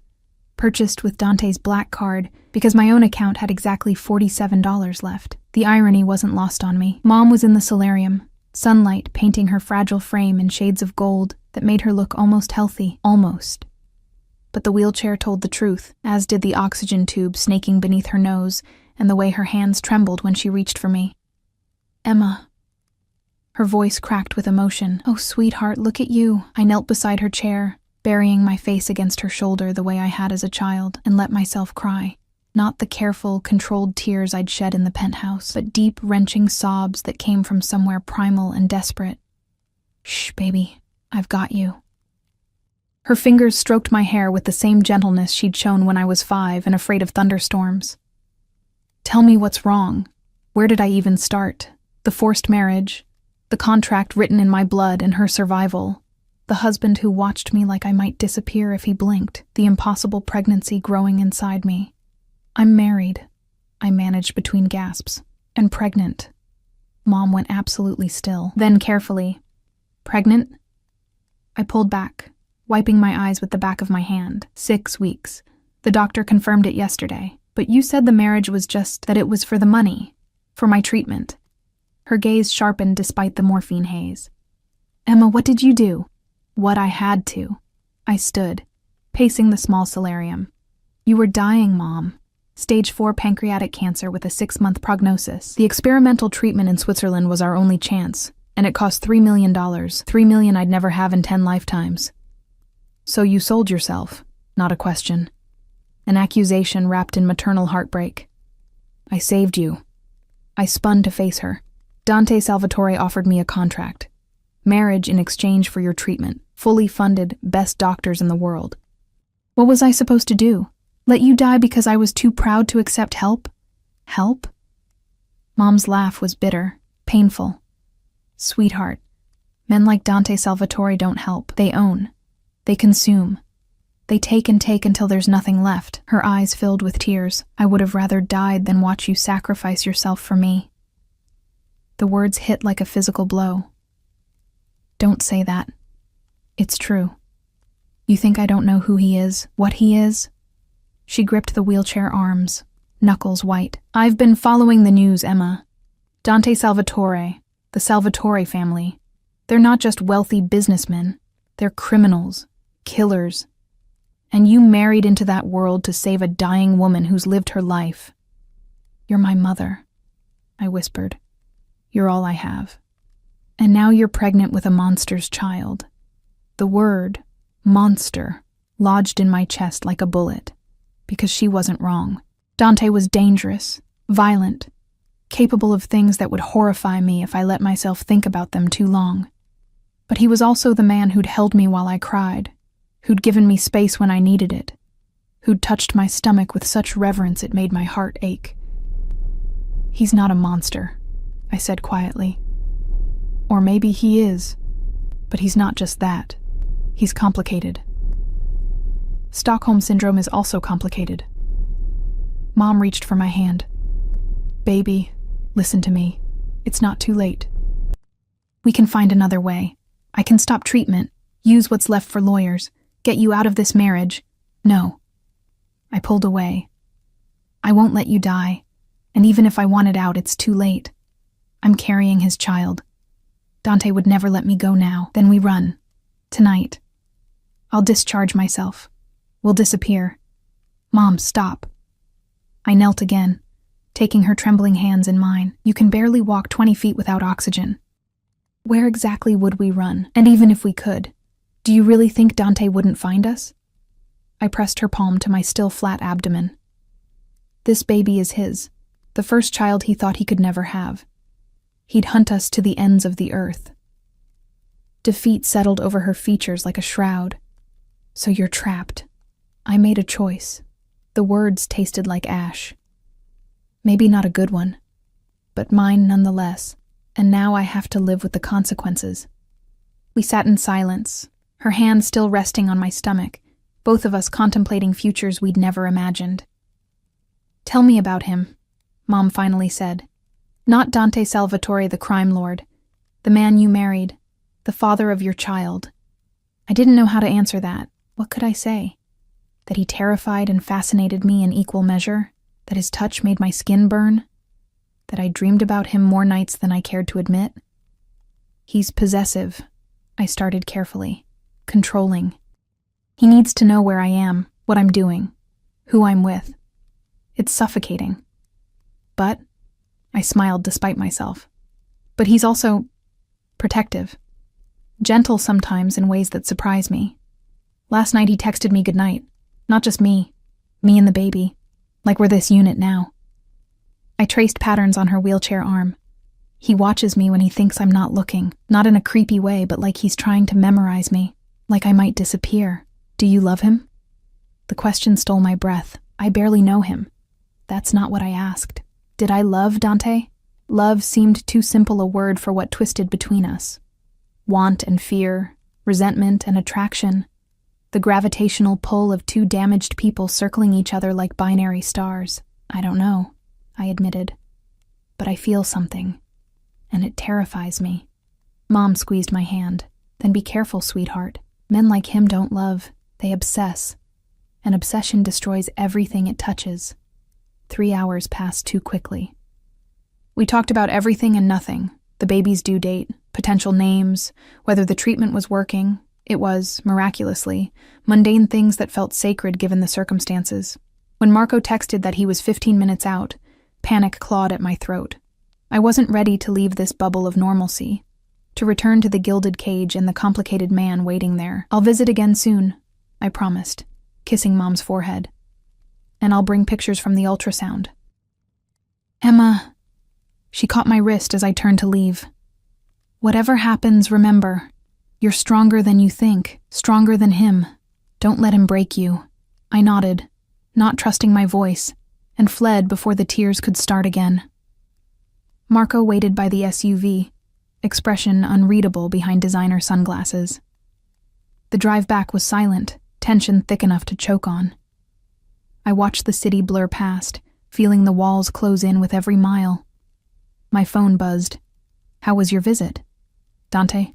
Purchased with Dante's black card because my own account had exactly $47 left. The irony wasn't lost on me. Mom was in the solarium, sunlight painting her fragile frame in shades of gold that made her look almost healthy. Almost. But the wheelchair told the truth, as did the oxygen tube snaking beneath her nose and the way her hands trembled when she reached for me. Emma. Her voice cracked with emotion. Oh, sweetheart, look at you. I knelt beside her chair, burying my face against her shoulder the way I had as a child, and let myself cry. Not the careful, controlled tears I'd shed in the penthouse, but deep, wrenching sobs that came from somewhere primal and desperate. Shh, baby. I've got you. Her fingers stroked my hair with the same gentleness she'd shown when I was 5 and afraid of thunderstorms. Tell me what's wrong. Where did I even start? The forced marriage, the contract written in my blood and her survival, the husband who watched me like I might disappear if he blinked, the impossible pregnancy growing inside me. I'm married, I managed between gasps, and pregnant. Mom went absolutely still. Then carefully, Pregnant? I pulled back, wiping my eyes with the back of my hand. 6 weeks. The doctor confirmed it yesterday. But you said the marriage was just that it was for the money, for my treatment. Her gaze sharpened despite the morphine haze. "Emma, what did you do?" "What I had to." I stood, pacing the small solarium. "You were dying, Mom. Stage 4 pancreatic cancer with a 6-month prognosis. The experimental treatment in Switzerland was our only chance, and it cost $3 million. $3 million I'd never have in 10 lifetimes. So you sold yourself?" Not a question. An accusation wrapped in maternal heartbreak. "I saved you." I spun to face her. "Dante Salvatore offered me a contract. Marriage in exchange for your treatment. Fully funded, best doctors in the world. What was I supposed to do? Let you die because I was too proud to accept help? Help?" Mom's laugh was bitter, painful. "Sweetheart, men like Dante Salvatore don't help. They own. They consume. They take and take until there's nothing left." Her eyes filled with tears. "I would have rather died than watch you sacrifice yourself for me." The words hit like a physical blow. "Don't say that. It's true. You think I don't know who he is, what he is?" She gripped the wheelchair arms, knuckles white. "I've been following the news, Emma. Dante Salvatore, the Salvatore family. They're not just wealthy businessmen. They're criminals, killers. And you married into that world to save a dying woman who's lived her life. You're my mother," I whispered. "You're all I have. And now you're pregnant with a monster's child." The word, monster, lodged in my chest like a bullet, because she wasn't wrong. Dante was dangerous, violent, capable of things that would horrify me if I let myself think about them too long. But he was also the man who'd held me while I cried, who'd given me space when I needed it, who'd touched my stomach with such reverence it made my heart ache. "He's not a monster," I said quietly. "Or maybe he is, but he's not just that. He's complicated. Stockholm Syndrome is also complicated." Mom reached for my hand. "Baby, listen to me. It's not too late. We can find another way. I can stop treatment, use what's left for lawyers, get you out of this marriage." "No." I pulled away. "I won't let you die, and even if I wanted out, it's too late. I'm carrying his child. Dante would never let me go now. Then we run. Tonight. I'll discharge myself. We'll disappear. Mom, stop." I knelt again, taking her trembling hands in mine. "You can barely walk 20 feet without oxygen. Where exactly would we run? And even if we could, do you really think Dante wouldn't find us?" I pressed her palm to my still flat abdomen. "This baby is his, the first child he thought he could never have. He'd hunt us to the ends of the earth." Defeat settled over her features like a shroud. "So you're trapped." I made a choice. The words tasted like ash. Maybe not a good one, but mine nonetheless, and now I have to live with the consequences. We sat in silence, her hand still resting on my stomach, both of us contemplating futures we'd never imagined. "Tell me about him," Mom finally said. "Not Dante Salvatore, the crime lord, the man you married, the father of your child." I didn't know how to answer that. What could I say? That he terrified and fascinated me in equal measure? That his touch made my skin burn? That I dreamed about him more nights than I cared to admit? "He's possessive," I started carefully. "Controlling. He needs to know where I am, what I'm doing, who I'm with. It's suffocating. But," I smiled despite myself, "but he's also protective. Gentle sometimes in ways that surprise me. Last night he texted me goodnight. Not just me and the baby, like we're this unit now." I traced patterns on her wheelchair arm. "He watches me when he thinks I'm not looking, not in a creepy way, but like he's trying to memorize me, like I might disappear. Do you love him?" The question stole my breath. I barely know him. That's not what I asked. Did I love Dante? Love seemed too simple a word for what twisted between us. Want and fear, resentment and attraction. The gravitational pull of two damaged people circling each other like binary stars. "I don't know," I admitted. "But I feel something, and it terrifies me." Mom squeezed my hand. "Then be careful, sweetheart. Men like him don't love, they obsess. And obsession destroys everything it touches." 3 hours passed too quickly. We talked about everything and nothing, The baby's due date, potential names, whether the treatment was working. It was, miraculously, mundane things that felt sacred given the circumstances. When Marco texted that he was 15 minutes out, panic clawed at my throat. I wasn't ready to leave this bubble of normalcy, to return to the gilded cage and the complicated man waiting there. I'll visit again soon, I promised, kissing Mom's forehead. And I'll bring pictures from the ultrasound. Emma. She caught my wrist as I turned to leave. Whatever happens, remember, you're stronger than you think, stronger than him. Don't let him break you. I nodded, not trusting my voice, and fled before the tears could start again. Marco waited by the SUV, expression unreadable behind designer sunglasses. The drive back was silent, tension thick enough to choke on. I watched the city blur past, feeling the walls close in with every mile. My phone buzzed. How was your visit? Dante?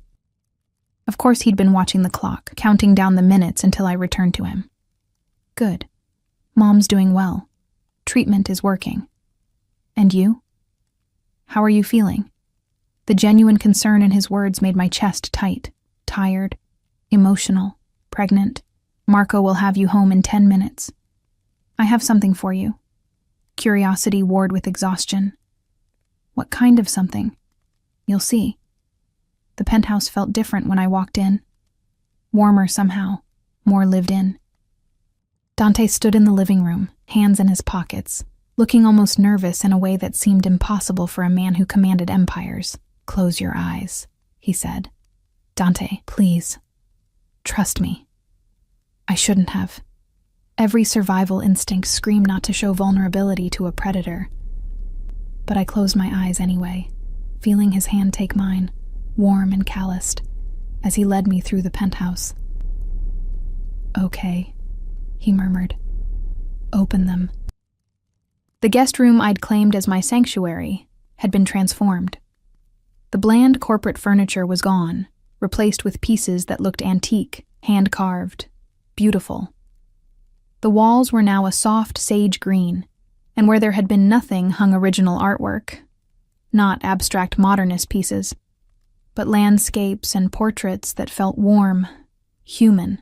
Of course he'd been watching the clock, counting down the minutes until I returned to him. Good. Mom's doing well. Treatment is working. And you? How are you feeling? The genuine concern in his words made my chest tight, tired, emotional, pregnant. Marco will have you home in 10 minutes. I have something for you. Curiosity warred with exhaustion. What kind of something? You'll see. The penthouse felt different when I walked in. Warmer somehow, more lived in. Dante stood in the living room, hands in his pockets, looking almost nervous in a way that seemed impossible for a man who commanded empires. Close your eyes, he said. Dante, please. Trust me. I shouldn't have. Every survival instinct screamed not to show vulnerability to a predator. But I closed my eyes anyway, feeling his hand take mine, warm and calloused, as he led me through the penthouse. Okay, he murmured. Open them. The guest room I'd claimed as my sanctuary had been transformed. The bland corporate furniture was gone, replaced with pieces that looked antique, hand-carved, beautiful. The walls were now a soft sage green, and where there had been nothing hung original artwork. Not abstract modernist pieces, but landscapes and portraits that felt warm, human.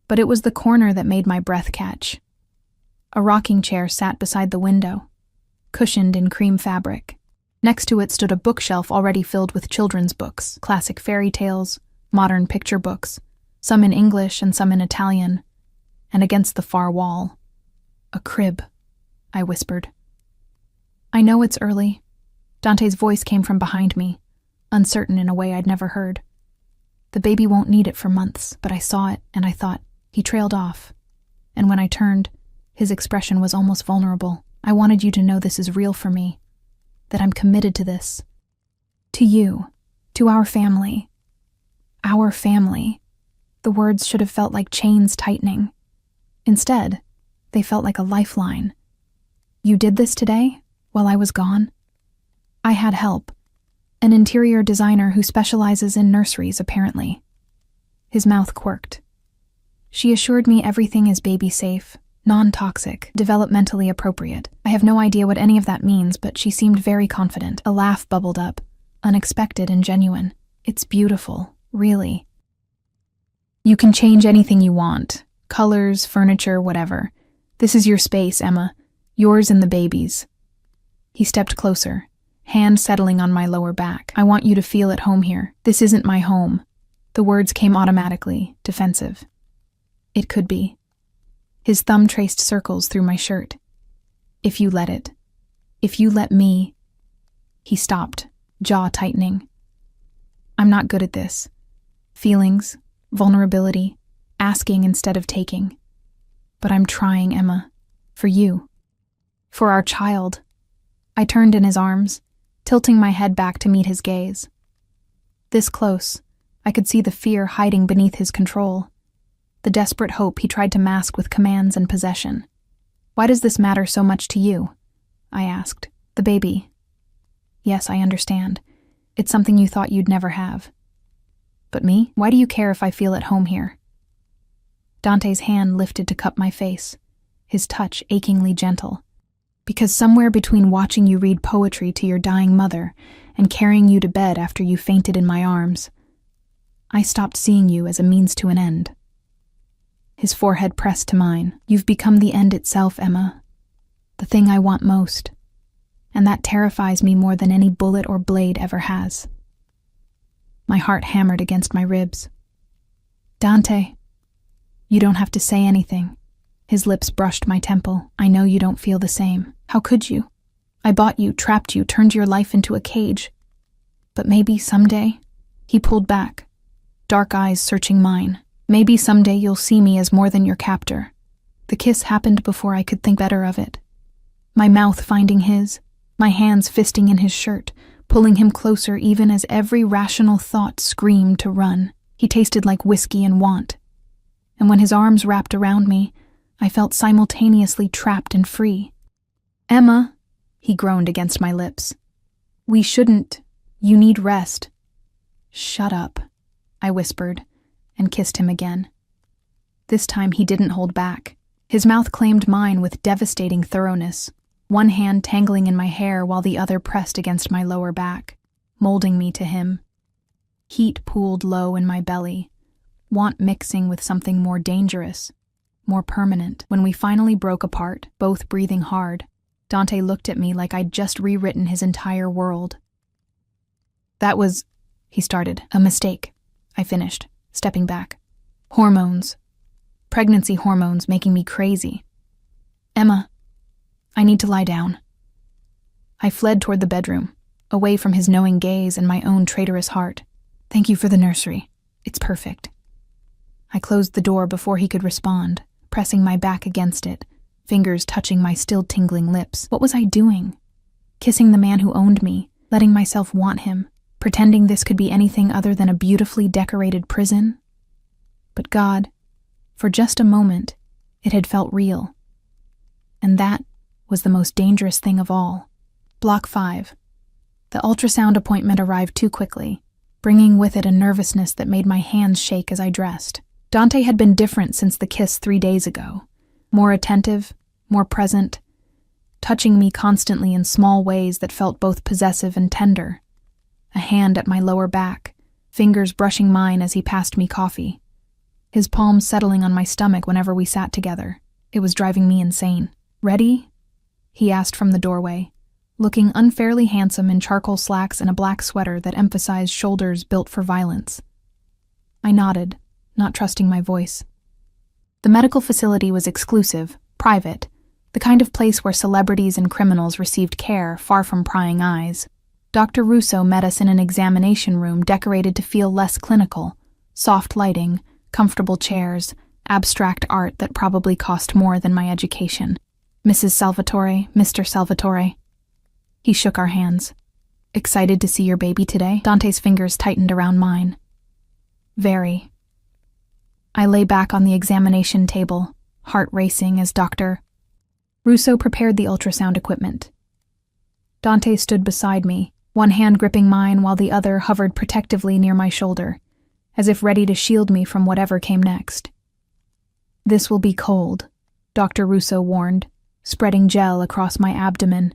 But it was the corner that made my breath catch. A rocking chair sat beside the window, cushioned in cream fabric. Next to it stood a bookshelf already filled with children's books, classic fairy tales, modern picture books, some in English and some in Italian, and against the far wall, a crib, I whispered. I know it's early. Dante's voice came from behind me, uncertain in a way I'd never heard. The baby won't need it for months, but I saw it and I thought, he trailed off. And when I turned, his expression was almost vulnerable. I wanted you to know this is real for me, that I'm committed to this. To you, to our family. Our family. The words should have felt like chains tightening. Instead, they felt like a lifeline. You did this today, while I was gone? I had help. An interior designer who specializes in nurseries, apparently. His mouth quirked. She assured me everything is baby-safe, non-toxic, developmentally appropriate. I have no idea what any of that means, but she seemed very confident. A laugh bubbled up, unexpected and genuine. It's beautiful, really. You can change anything you want. Colors, furniture, whatever. This is your space, Emma. Yours and the baby's. He stepped closer, hand settling on my lower back. I want you to feel at home here. This isn't my home. The words came automatically, defensive. It could be. His thumb traced circles through my shirt. If you let it. If you let me. He stopped, jaw tightening. I'm not good at this. Feelings, vulnerability, asking instead of taking. But I'm trying, Emma. For you. For our child. I turned in his arms, tilting my head back to meet his gaze. This close, I could see the fear hiding beneath his control. The desperate hope he tried to mask with commands and possession. Why does this matter so much to you? I asked. The baby. Yes, I understand. It's something you thought you'd never have. But me? Why do you care if I feel at home here? Dante's hand lifted to cup my face, his touch achingly gentle. Because somewhere between watching you read poetry to your dying mother and carrying you to bed after you fainted in my arms, I stopped seeing you as a means to an end. His forehead pressed to mine. You've become the end itself, Emma. The thing I want most. And that terrifies me more than any bullet or blade ever has. My heart hammered against my ribs. Dante, you don't have to say anything. His lips brushed my temple. I know you don't feel the same. How could you? I bought you, trapped you, turned your life into a cage. But maybe someday, he pulled back, dark eyes searching mine. Maybe someday you'll see me as more than your captor. The kiss happened before I could think better of it. My mouth finding his, my hands fisting in his shirt, pulling him closer even as every rational thought screamed to run. He tasted like whiskey and want. And when his arms wrapped around me, I felt simultaneously trapped and free. Emma, he groaned against my lips. We shouldn't. You need rest. Shut up, I whispered, and kissed him again. This time he didn't hold back. His mouth claimed mine with devastating thoroughness, one hand tangling in my hair while the other pressed against my lower back, molding me to him. Heat pooled low in my belly, want mixing with something more dangerous, more permanent. When we finally broke apart, both breathing hard, Dante looked at me like I'd just rewritten his entire world. That was, he started, a mistake, I finished, stepping back. Hormones. Pregnancy hormones making me crazy. Emma, I need to lie down. I fled toward the bedroom, away from his knowing gaze and my own traitorous heart. Thank you for the nursery. It's perfect. I closed the door before he could respond, pressing my back against it, fingers touching my still tingling lips. What was I doing? Kissing the man who owned me, letting myself want him, pretending this could be anything other than a beautifully decorated prison? But God, for just a moment, it had felt real. And that was the most dangerous thing of all. Block 5. The ultrasound appointment arrived too quickly, bringing with it a nervousness that made my hands shake as I dressed. Dante had been different since the kiss 3 days ago. More attentive, more present, touching me constantly in small ways that felt both possessive and tender. A hand at my lower back, fingers brushing mine as he passed me coffee. His palms settling on my stomach whenever we sat together. It was driving me insane. Ready? He asked from the doorway, looking unfairly handsome in charcoal slacks and a black sweater that emphasized shoulders built for violence. I nodded, not trusting my voice. The medical facility was exclusive, private, the kind of place where celebrities and criminals received care far from prying eyes. Dr. Russo met us in an examination room decorated to feel less clinical, soft lighting, comfortable chairs, abstract art that probably cost more than my education. Mrs. Salvatore, Mr. Salvatore. He shook our hands. Excited to see your baby today? Dante's fingers tightened around mine. Very. I lay back on the examination table, heart racing as Dr. Russo prepared the ultrasound equipment. Dante stood beside me, one hand gripping mine while the other hovered protectively near my shoulder, as if ready to shield me from whatever came next. This will be cold, Dr. Russo warned, spreading gel across my abdomen.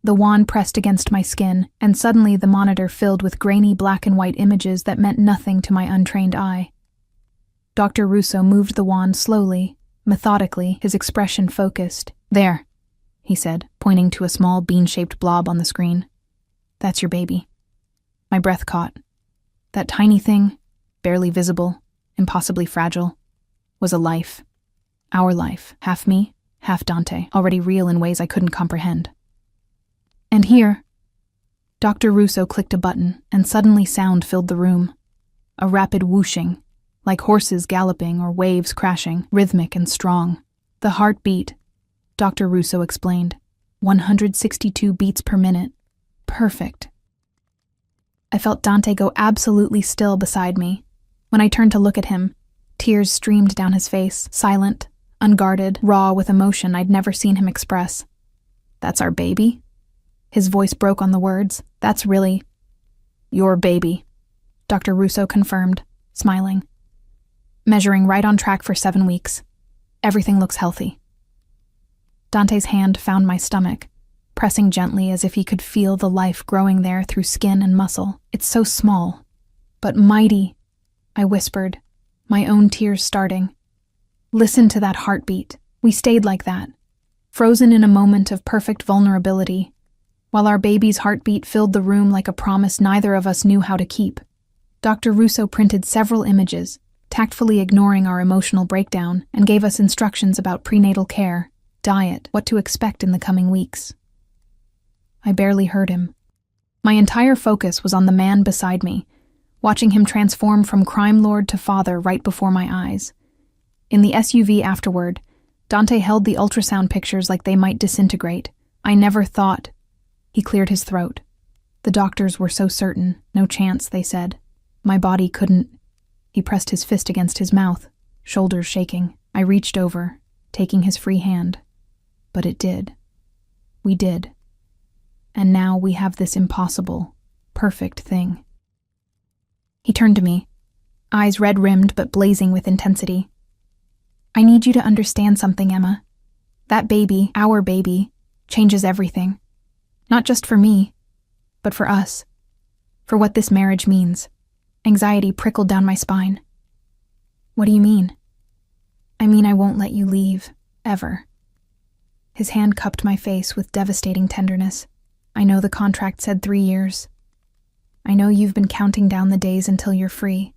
The wand pressed against my skin, and suddenly the monitor filled with grainy black and white images that meant nothing to my untrained eye. Dr. Russo moved the wand slowly, methodically, his expression focused. There, he said, pointing to a small bean-shaped blob on the screen. That's your baby. My breath caught. That tiny thing, barely visible, impossibly fragile, was a life. Our life, half me, half Dante, already real in ways I couldn't comprehend. And here, Dr. Russo clicked a button, and suddenly sound filled the room. A rapid whooshing, like horses galloping or waves crashing, rhythmic and strong. The heartbeat, Dr. Russo explained, 162 beats per minute. Perfect. I felt Dante go absolutely still beside me. When I turned to look at him, tears streamed down his face, silent, unguarded, raw with emotion I'd never seen him express. That's our baby? His voice broke on the words. That's really your baby, Dr. Russo confirmed, smiling. Measuring right on track for 7 weeks. Everything looks healthy. Dante's hand found my stomach, pressing gently as if he could feel the life growing there through skin and muscle. It's so small, but mighty, I whispered, my own tears starting. Listen to that heartbeat. We stayed like that, frozen in a moment of perfect vulnerability, while our baby's heartbeat filled the room like a promise neither of us knew how to keep. Dr. Russo printed several images, tactfully ignoring our emotional breakdown, and gave us instructions about prenatal care, diet, what to expect in the coming weeks. I barely heard him. My entire focus was on the man beside me, watching him transform from crime lord to father right before my eyes. In the SUV afterward, Dante held the ultrasound pictures like they might disintegrate. I never thought. He cleared his throat. The doctors were so certain. No chance, they said. My body couldn't. He pressed his fist against his mouth, shoulders shaking. I reached over, taking his free hand. But it did. We did. And now we have this impossible, perfect thing. He turned to me, eyes red-rimmed but blazing with intensity. I need you to understand something, Emma. That baby, our baby, changes everything. Not just for me, but for us. For what this marriage means. Anxiety prickled down my spine. What do you mean? I mean I won't let you leave, ever. His hand cupped my face with devastating tenderness. I know the contract said 3 years. I know you've been counting down the days until you're free.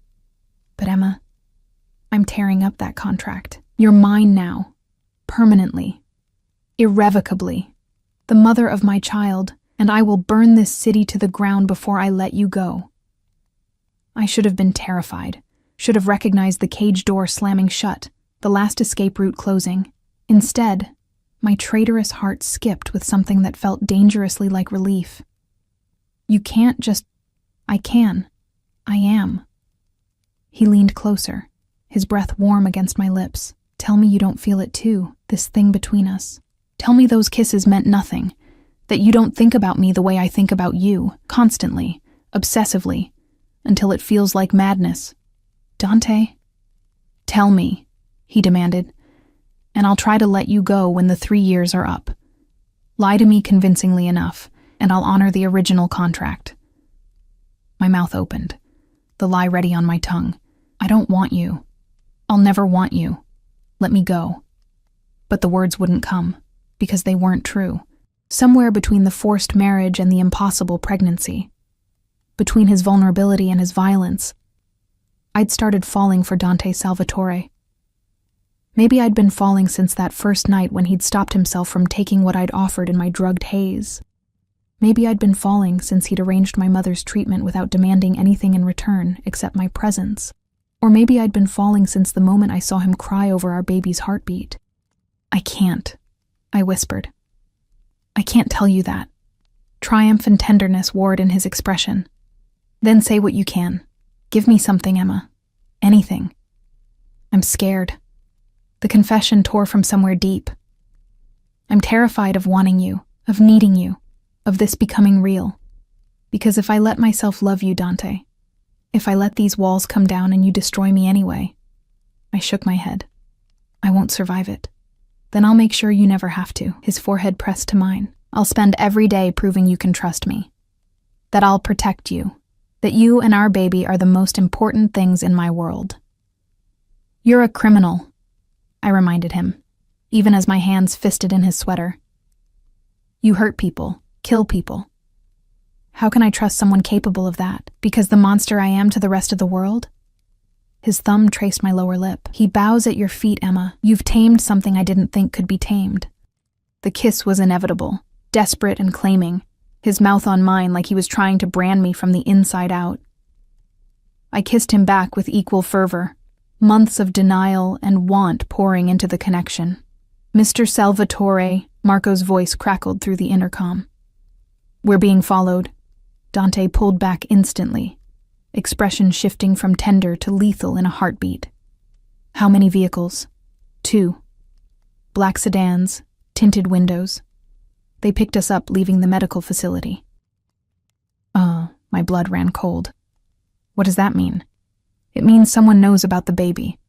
But Emma, I'm tearing up that contract. You're mine now. Permanently. Irrevocably. The mother of my child, and I will burn this city to the ground before I let you go. I should have been terrified. Should have recognized the cage door slamming shut, the last escape route closing. Instead, my traitorous heart skipped with something that felt dangerously like relief. You can't just... I can. I am. He leaned closer, his breath warm against my lips. Tell me you don't feel it too, this thing between us. Tell me those kisses meant nothing, that you don't think about me the way I think about you, constantly, obsessively, until it feels like madness. Dante? Tell me, he demanded, and I'll try to let you go when the 3 years are up. Lie to me convincingly enough, and I'll honor the original contract. My mouth opened, the lie ready on my tongue. I don't want you. I'll never want you. Let me go. But the words wouldn't come, because they weren't true. Somewhere between the forced marriage and the impossible pregnancy, between his vulnerability and his violence, I'd started falling for Dante Salvatore. Maybe I'd been falling since that first night when he'd stopped himself from taking what I'd offered in my drugged haze. Maybe I'd been falling since he'd arranged my mother's treatment without demanding anything in return except my presence. Or maybe I'd been falling since the moment I saw him cry over our baby's heartbeat. I can't, I whispered. I can't tell you that. Triumph and tenderness warred in his expression. Then say what you can. Give me something, Emma. Anything. I'm scared. The confession tore from somewhere deep. I'm terrified of wanting you, of needing you, of this becoming real. Because if I let myself love you, Dante, if I let these walls come down and you destroy me anyway, I shook my head. I won't survive it. Then I'll make sure you never have to. His forehead pressed to mine. I'll spend every day proving you can trust me. That I'll protect you. That you and our baby are the most important things in my world. You're a criminal, I reminded him, even as my hands fisted in his sweater. You hurt people, kill people. How can I trust someone capable of that? Because the monster I am to the rest of the world? His thumb traced my lower lip. He bows at your feet, Emma. You've tamed something I didn't think could be tamed. The kiss was inevitable, desperate and claiming, his mouth on mine like he was trying to brand me from the inside out. I kissed him back with equal fervor, months of denial and want pouring into the connection. Mr. Salvatore, Marco's voice crackled through the intercom. We're being followed. Dante pulled back instantly, expression shifting from tender to lethal in a heartbeat. How many vehicles? 2. Black sedans, tinted windows. They picked us up, leaving the medical facility. My blood ran cold. What does that mean? It means someone knows about the baby.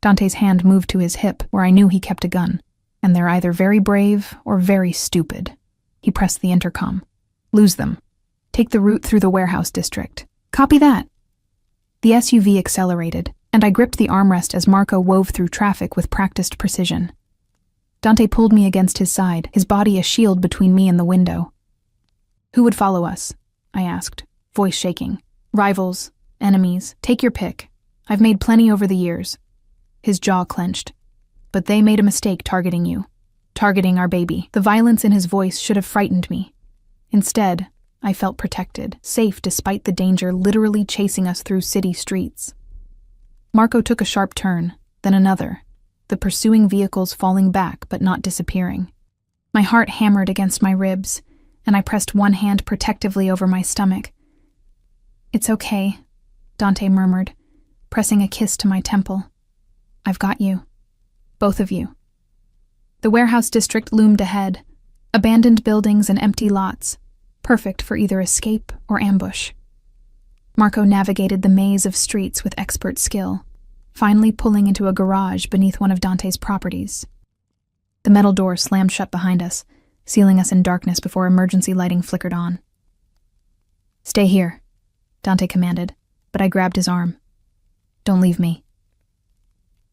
Dante's hand moved to his hip, where I knew he kept a gun. and they're either very brave or very stupid. He pressed the intercom. Lose them. Take the route through the warehouse district. Copy that. The SUV accelerated, and I gripped the armrest as Marco wove through traffic with practiced precision. Dante pulled me against his side, his body a shield between me and the window. Who would follow us? I asked, voice shaking. Rivals, enemies, take your pick. I've made plenty over the years. His jaw clenched. But they made a mistake targeting you. Targeting our baby. The violence in his voice should have frightened me. Instead, I felt protected, safe despite the danger literally chasing us through city streets. Marco took a sharp turn, then another, the pursuing vehicles falling back but not disappearing. My heart hammered against my ribs, and I pressed one hand protectively over my stomach. It's okay, Dante murmured, pressing a kiss to my temple. I've got you. Both of you. The warehouse district loomed ahead, abandoned buildings and empty lots, perfect for either escape or ambush. Marco navigated the maze of streets with expert skill, finally pulling into a garage beneath one of Dante's properties. The metal door slammed shut behind us, sealing us in darkness before emergency lighting flickered on. Stay here, Dante commanded, but I grabbed his arm. Don't leave me.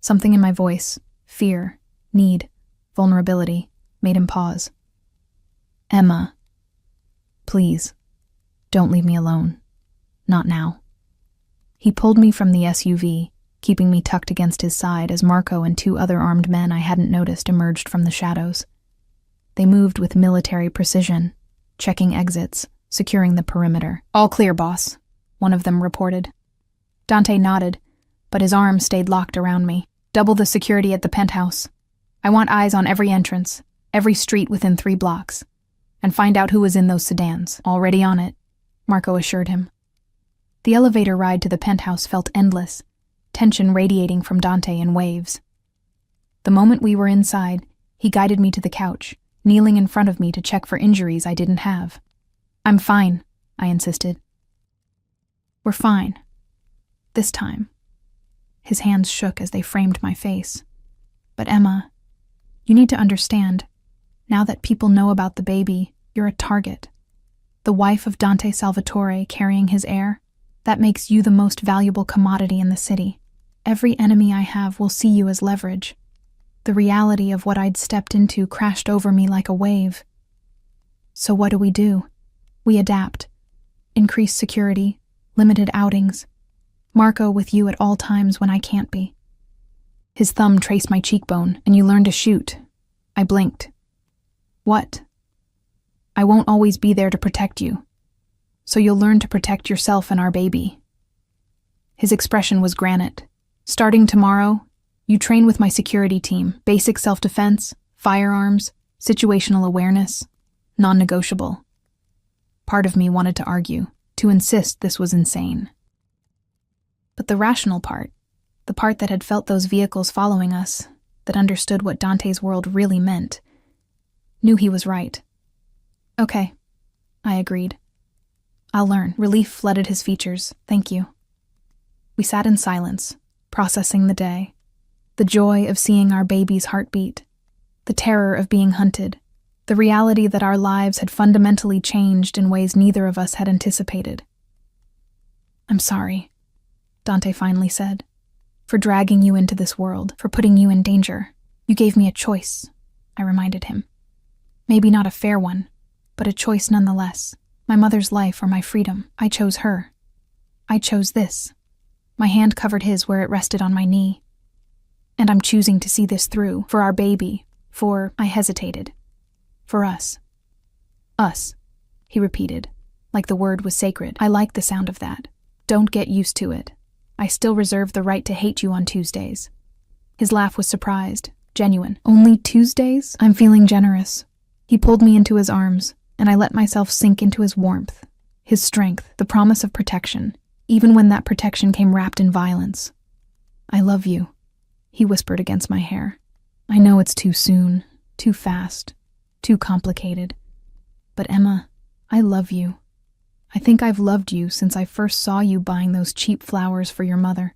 Something in my voice, fear, need, vulnerability, made him pause. Emma, please, don't leave me alone. Not now. He pulled me from the SUV, keeping me tucked against his side as Marco and two other armed men I hadn't noticed emerged from the shadows. They moved with military precision, checking exits, securing the perimeter. All clear, boss, one of them reported. Dante nodded, but his arm stayed locked around me. Double the security at the penthouse. I want eyes on every entrance, every street within 3 blocks. And find out who was in those sedans. Already on it, Marco assured him. The elevator ride to the penthouse felt endless, tension radiating from Dante in waves. The moment we were inside, he guided me to the couch, kneeling in front of me to check for injuries I didn't have. I'm fine, I insisted. We're fine. This time. His hands shook as they framed my face. But Emma, you need to understand, now that people know about the baby, you're a target. The wife of Dante Salvatore carrying his heir, that makes you the most valuable commodity in the city. Every enemy I have will see you as leverage. The reality of what I'd stepped into crashed over me like a wave. So what do? We adapt. Increased security, limited outings. Marco with you at all times when I can't be. His thumb traced my cheekbone, and you learn to shoot. I blinked. What? I won't always be there to protect you. So you'll learn to protect yourself and our baby. His expression was granite. Starting tomorrow, you train with my security team. Basic self-defense, firearms, situational awareness, non-negotiable. Part of me wanted to argue, to insist this was insane. But the rational part, the part that had felt those vehicles following us, that understood what Dante's world really meant, knew he was right. Okay, I agreed. I'll learn. Relief flooded his features. Thank you. We sat in silence, processing the day. The joy of seeing our baby's heartbeat. The terror of being hunted. The reality that our lives had fundamentally changed in ways neither of us had anticipated. I'm sorry, Dante finally said, for dragging you into this world, for putting you in danger. You gave me a choice, I reminded him. Maybe not a fair one, but a choice nonetheless. My mother's life or my freedom. I chose her. I chose this. My hand covered his where it rested on my knee. And I'm choosing to see this through, for our baby, I hesitated. For us. Us, he repeated, like the word was sacred. I like the sound of that. Don't get used to it. I still reserve the right to hate you on Tuesdays. His laugh was surprised, genuine. Only Tuesdays? I'm feeling generous. He pulled me into his arms, and I let myself sink into his warmth, his strength, the promise of protection, even when that protection came wrapped in violence. I love you, he whispered against my hair. I know it's too soon, too fast, too complicated. But Emma, I love you. I think I've loved you since I first saw you buying those cheap flowers for your mother,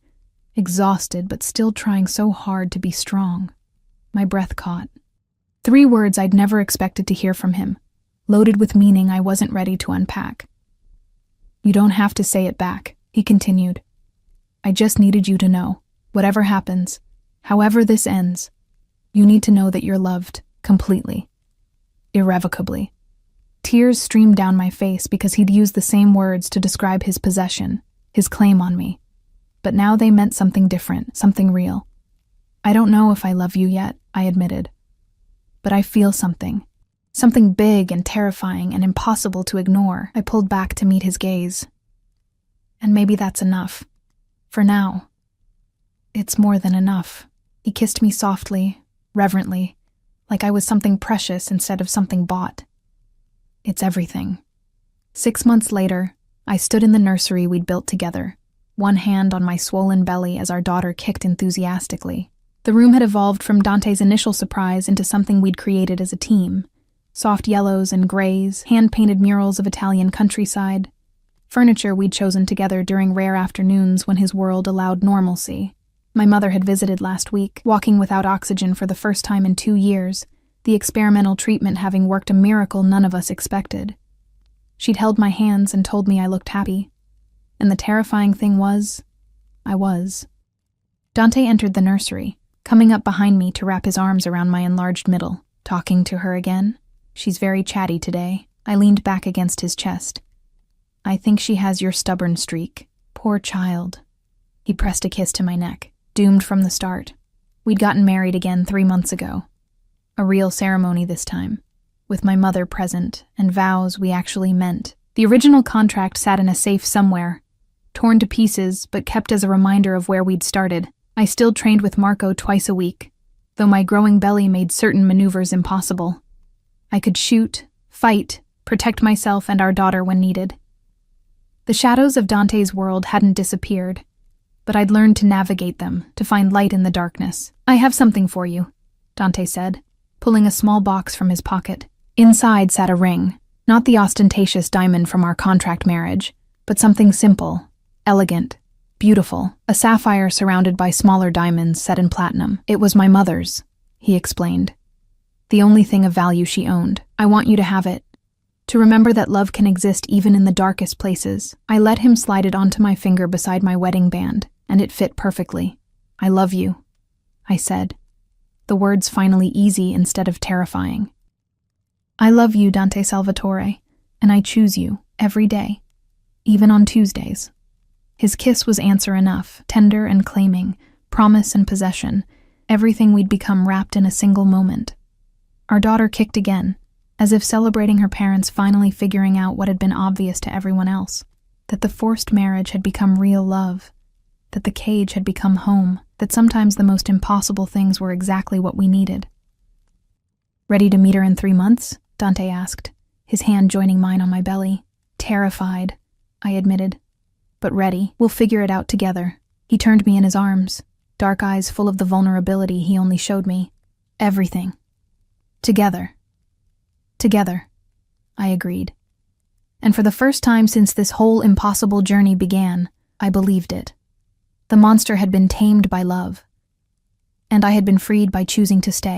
exhausted but still trying so hard to be strong. My breath caught. 3 words I'd never expected to hear from him, loaded with meaning I wasn't ready to unpack. "You don't have to say it back," he continued. "I just needed you to know, whatever happens, however this ends, you need to know that you're loved, completely, irrevocably." Tears streamed down my face because he'd used the same words to describe his possession, his claim on me. But now they meant something different, something real. "I don't know if I love you yet," I admitted. "But I feel something. Something big and terrifying and impossible to ignore." I pulled back to meet his gaze. "And maybe that's enough. For now." "It's more than enough." He kissed me softly, reverently, like I was something precious instead of something bought. "It's everything." 6 months later, I stood in the nursery we'd built together, one hand on my swollen belly as our daughter kicked enthusiastically. The room had evolved from Dante's initial surprise into something we'd created as a team. Soft yellows and grays, hand-painted murals of Italian countryside, furniture we'd chosen together during rare afternoons when his world allowed normalcy. My mother had visited last week, walking without oxygen for the first time in 2 years, the experimental treatment having worked a miracle none of us expected. She'd held my hands and told me I looked happy. And the terrifying thing was, I was. Dante entered the nursery, coming up behind me to wrap his arms around my enlarged middle. "Talking to her again? She's very chatty today." I leaned back against his chest. "I think she has your stubborn streak. Poor child." He pressed a kiss to my neck. "Doomed from the start. We'd gotten married again 3 months ago. A real ceremony this time, with my mother present and vows we actually meant. The original contract sat in a safe somewhere, torn to pieces but kept as a reminder of where we'd started. I still trained with Marco twice a week, though my growing belly made certain maneuvers impossible. I could shoot, fight, protect myself and our daughter when needed. The shadows of Dante's world hadn't disappeared, but I'd learned to navigate them, to find light in the darkness. "I have something for you," Dante said, pulling a small box from his pocket. Inside sat a ring, not the ostentatious diamond from our contract marriage, but something simple, elegant, beautiful, a sapphire surrounded by smaller diamonds set in platinum. "It was my mother's," he explained. "The only thing of value she owned. I want you to have it, to remember that love can exist even in the darkest places." I let him slide it onto my finger beside my wedding band, and it fit perfectly. "I love you," I said, the words finally easy instead of terrifying. "I love you, Dante Salvatore, and I choose you every day, even on Tuesdays." His kiss was answer enough, tender and claiming, promise and possession, everything we'd become wrapped in a single moment. Our daughter kicked again, as if celebrating her parents finally figuring out what had been obvious to everyone else, that the forced marriage had become real love, that the cage had become home, that sometimes the most impossible things were exactly what we needed. "Ready to meet her in 3 months?" Dante asked, his hand joining mine on my belly. "Terrified," I admitted, "but ready. We'll figure it out together." He turned me in his arms, dark eyes full of the vulnerability he only showed me. "Everything. Together." "Together," I agreed. And for the first time since this whole impossible journey began, I believed it. The monster had been tamed by love, and I had been freed by choosing to stay.